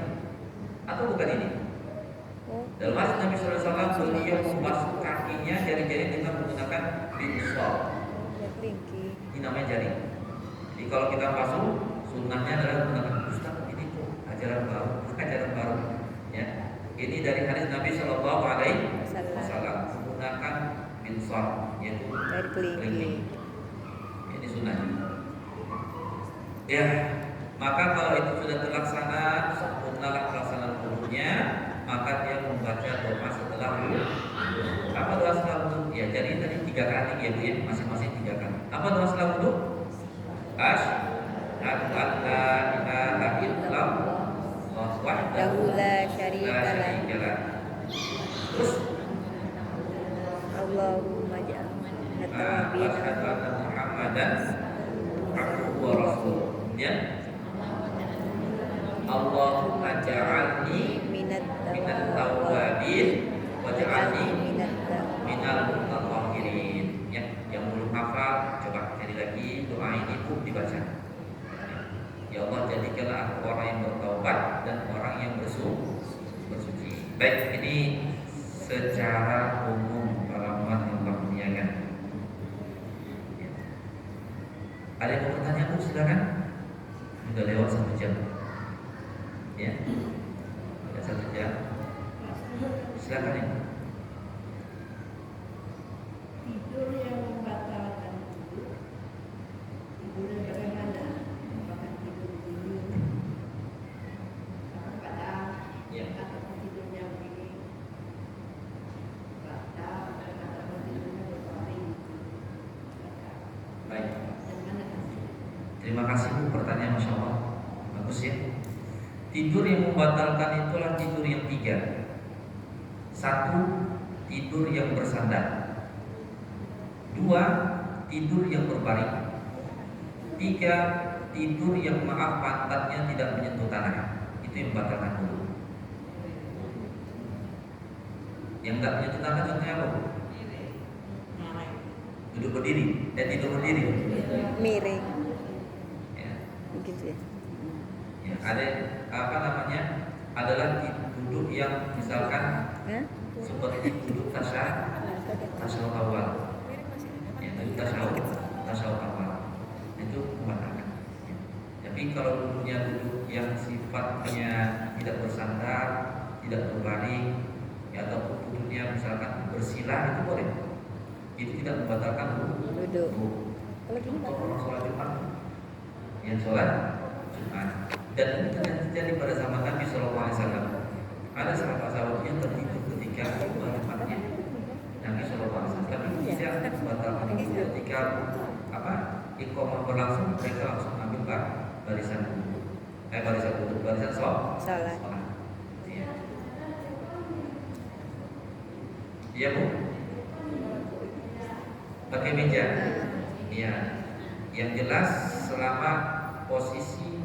Speaker 1: atau bukan ini. Dalam hadis Nabi SAW beliau membasuh kakinya jari-jari dengan menggunakan binsol. Ini namanya jari. Jadi kalau kita basuh, sunnahnya adalah menggunakan Ustaz. Ini kok ajaran baru, ya. Ini dari hadis Nabi SAW menggunakan binsol, yaitu kelingking. Ini sunnahnya. Ya, maka kalau itu sudah terlaksana, sempurnalah pelaksanaan wudunya, maka dia membaca doa setelah wudu. Apa doa setelah wudu? Ya, jadi tadi 3 kali ya Bu ya, masing-masing 3 kali. Apa doa setelah wudu? Asyhadu an la ilaha illallah wahdahu la syarika lah. Terus
Speaker 4: Allahumma ja'alna
Speaker 1: asyhadu anna Muhammadan abduhu wa rasuluh. Ya. Allahumma ja'alni minat tawwabin waj'alni minal mutatahhirin. Ya, yang belum hafal coba cari lagi doa ini pun dibaca. Ya Allah, jadikanlah aku orang yang bertaubat dan orang yang bersuci. Baik, ini secara umum para umat yang Allah muliakan. Ya. Ada yang mau bertanya, Bu? Silakan. Sudah lewat 1 jam. Ya, sudah 1 jam. Silakan ya.
Speaker 3: Tidur yang membatalkan tidur yang bagaimana? Apakah tidur dulu? Kadang atau tidur yang ini batal, atau tidurnya berpaling.
Speaker 1: Baik.
Speaker 3: Yang mana?
Speaker 1: Terima kasih Bu, pertanyaan Masya Allah. Bagus ya. Tidur yang membatalkan itulah tidur yang 3. 1, tidur yang bersandar. 2, tidur yang berbaring. 3, tidur yang pantatnya tidak menyentuh tanah. Itu yang membatalkan wudu. Yang tidak menyentuh tanah contohnya apa Bu? Duduk berdiri, tidur berdiri.
Speaker 4: miring
Speaker 1: Ya.
Speaker 4: begitu ya.
Speaker 1: Ya, ada apa namanya? Adalah duduk yang misalkan seperti duduk tasyahud awal. Ya, duduk tasyahud awal. Itu membatalkan. Ya. Tapi kalau duduknya duduk yang sifatnya tidak bersandar, tidak berbaring, ya, ataupun duduknya misalkan bersila, itu boleh. Itu tidak membatalkan
Speaker 4: Duduk. Kalau gini
Speaker 1: untuk orang sholat Jumat, yang sholat Jumat. Dan ini terjadi pada zaman Nabi SAW. Ada sahabat-sahabat yang tertidur ketika sholat Jumatnya Nabi SAW. Tapi tidak membatalkan itu ketika iqamah berlangsung, mereka langsung ambil barisan sholat. Iya Bu. Pakai meja. Ya. Yang jelas selama posisi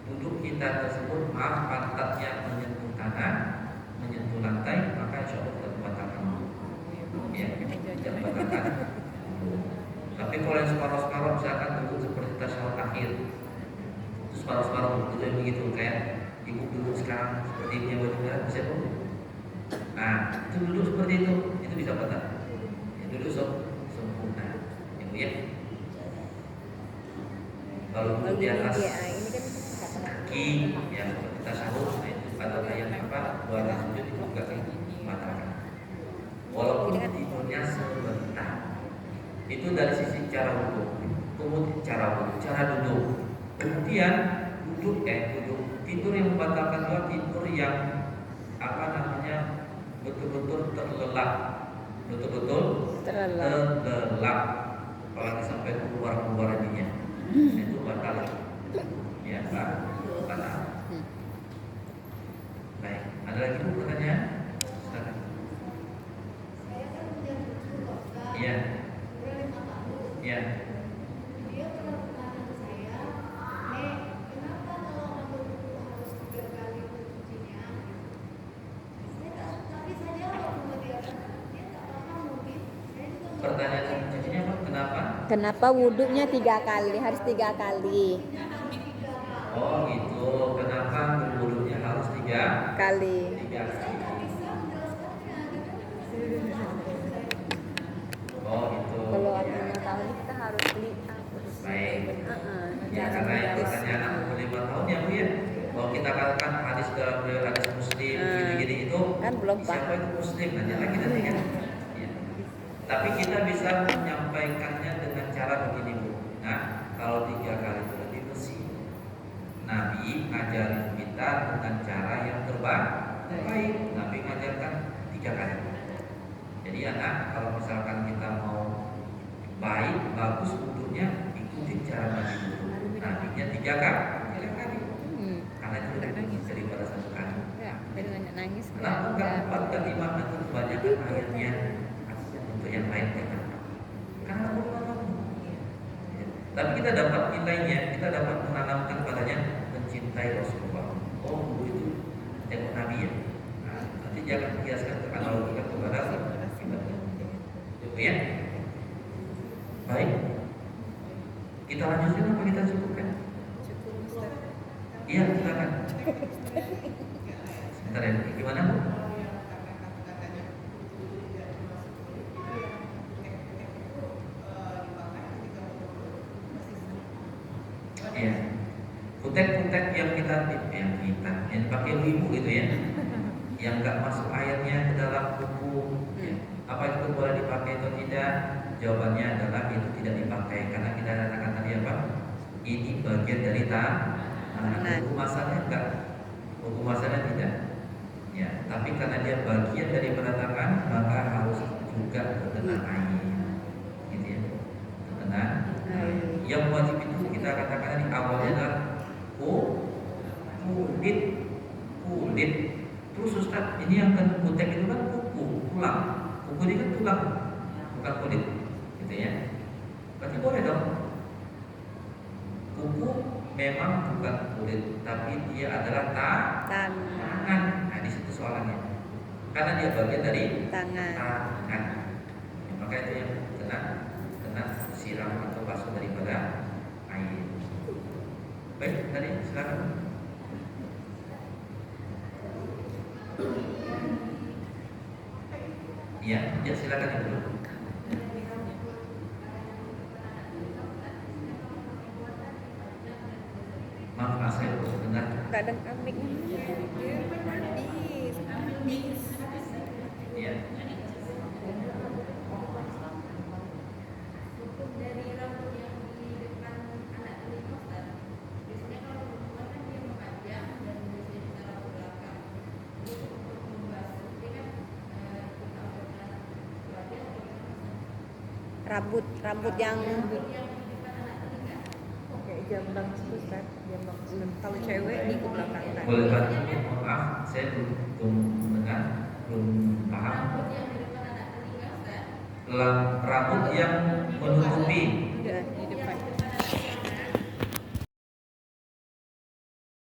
Speaker 1: duduk kita tersebut pantatnya menyentuh tanah, menyentuh lantai, maka insya Allah tidak membatalkan. Ya, tidak membatalkan. Tapi kalau yang separuh-separuh misalkan duduk seperti tasyahud akhir, terus separuh-separuh itu yang begitu kayak ibu duduk sekarang seperti ini yang baju merah bisa duduk. Nah itu duduk seperti itu bisa batal. Ya, duduk sempurna, ya. Kalau
Speaker 4: Kalau
Speaker 1: duduk di
Speaker 4: gini
Speaker 1: atas
Speaker 4: dia, ini kan
Speaker 1: kaki, ya seperti kita sahur, nah itu atau kayak apa, dua sujud itu juga batalkan. Walaupun tidurnya sebentar, itu dari sisi cara wudhu. Kemudian cara duduk. Kemudian duduk tidur yang membatalkan juga tidur yang apa namanya betul-betul terlelap, terlelap, apalagi sampai keluar ininya, itu batal. Ya, Pak, batal. Baik, ada lagi Bu pertanyaan? Silakan.
Speaker 3: Saya kan punya cucu kok, Kak.
Speaker 1: Iya,
Speaker 3: Umur 5 tahun.
Speaker 1: iya.
Speaker 3: Dia pernah bertanya ke saya, Nek, kenapa kalau ambil buku harus 3 kali cucinya? Tapi saya jawab sama dia, karena dia tak paham mungkin. Saya juga nggak
Speaker 1: Pertanyaan
Speaker 3: paham.
Speaker 1: kuncinya apa? Kenapa?
Speaker 4: kenapa wudhunya 3 kali? Harus 3 kali.
Speaker 1: Oh gitu. Kenapa berwudunya harus tiga
Speaker 4: Kali.
Speaker 1: kali?
Speaker 3: Nggak bisa menjelaskannya, gimana?
Speaker 1: Oh gitu.
Speaker 4: Kalau aku 5 tahun kita harus beli apa?
Speaker 1: Baik. Ya
Speaker 4: Jangan
Speaker 1: karena yang
Speaker 4: gratis.
Speaker 1: pertanyaan anak 5 tahun ya Bu ya. Kalau kita katakan hadis dalam hadis Muslim gini-gini itu
Speaker 4: Kan belum
Speaker 1: siapa
Speaker 4: paham.
Speaker 1: itu Muslim nanti kan. Ya. Tapi kita bisa menyampaikannya dengan cara begini Bu. Nah kalau 3 kali itu lebih bersih. Nabi ngajarin kita dengan cara yang terbaik. Nabi ngajarkan 3 kali. Jadi anak kalau misalkan kita mau baik bagus wudhunya ikuti cara Nabi wudhu. Nabinya 3 kali. Karena itu lebih bagus daripada 1 kali.
Speaker 4: Ya, dengan nangis.
Speaker 1: Kenapa enggak 4 kali 5 nanti kebanyakan akhirnya untuk yang lain kan? Karena aku tahu. Tapi kita dapat nilainya, kita dapat menanamkan padanya mencintai Rasulullah. Oh, itu tengok Nabi ya. Nah, nanti jangan kiaskan ke analogikan kepada kita. Ya. Baik. Kita lanjutkan apa kita cukupkan? Iya, silakan. Sebentar ya, gimana Bu? Iya. Kutek-kutek yang yang pakai ibu gitu ya, yang nggak masuk ayatnya ke dalam buku, ya. Apa itu boleh dipakai atau tidak? Jawabannya adalah itu tidak dipakai karena kita katakan tadi apa? Ini bagian dari tangan. Hukum asalnya enggak, hukum asalnya tidak. Ya, tapi karena dia bagian dari tangan maka harus juga terkena air, gitu ya, terkena air. Yang wajib itu kita katakan di awalnya adalah kulit. Terus Ustaz, ini yang kan kutek itu kan tulang. Kuku ini kan tulang, bukan kulit, gitu ya. Berarti boleh dong. Kuku memang bukan kulit, tapi dia adalah tangan. Nah, di situ soalnya. Karena dia bagian dari
Speaker 4: Tangan.
Speaker 1: Ya, maka itu yang kena siram atau basuh daripada air. Baik, tadi silakan. Iya, ya silakan Ibu. Maaf, saya belum dengar.
Speaker 4: Kadang amik.
Speaker 1: Iya.
Speaker 3: Hukum dari rambut yang di depan anak telinga, Ustaz. Biasanya kalau perempuan kan dia memanjang dan biasanya kita rambut belakang. Itu untuk membasuh, dia kan kita pernah wajah atau gimana, Ustaz?
Speaker 4: Rambut yang
Speaker 3: Rambut yang di depan anak telinga.
Speaker 2: Kayak jambang itu kan, jambang kalau cewek di ke belakang kan.
Speaker 1: Boleh bantu? Maaf, saya belum mendengar, belum paham.
Speaker 3: Rambut yang di depan anak telinga, Ustaz.
Speaker 1: Rambut yang menutupi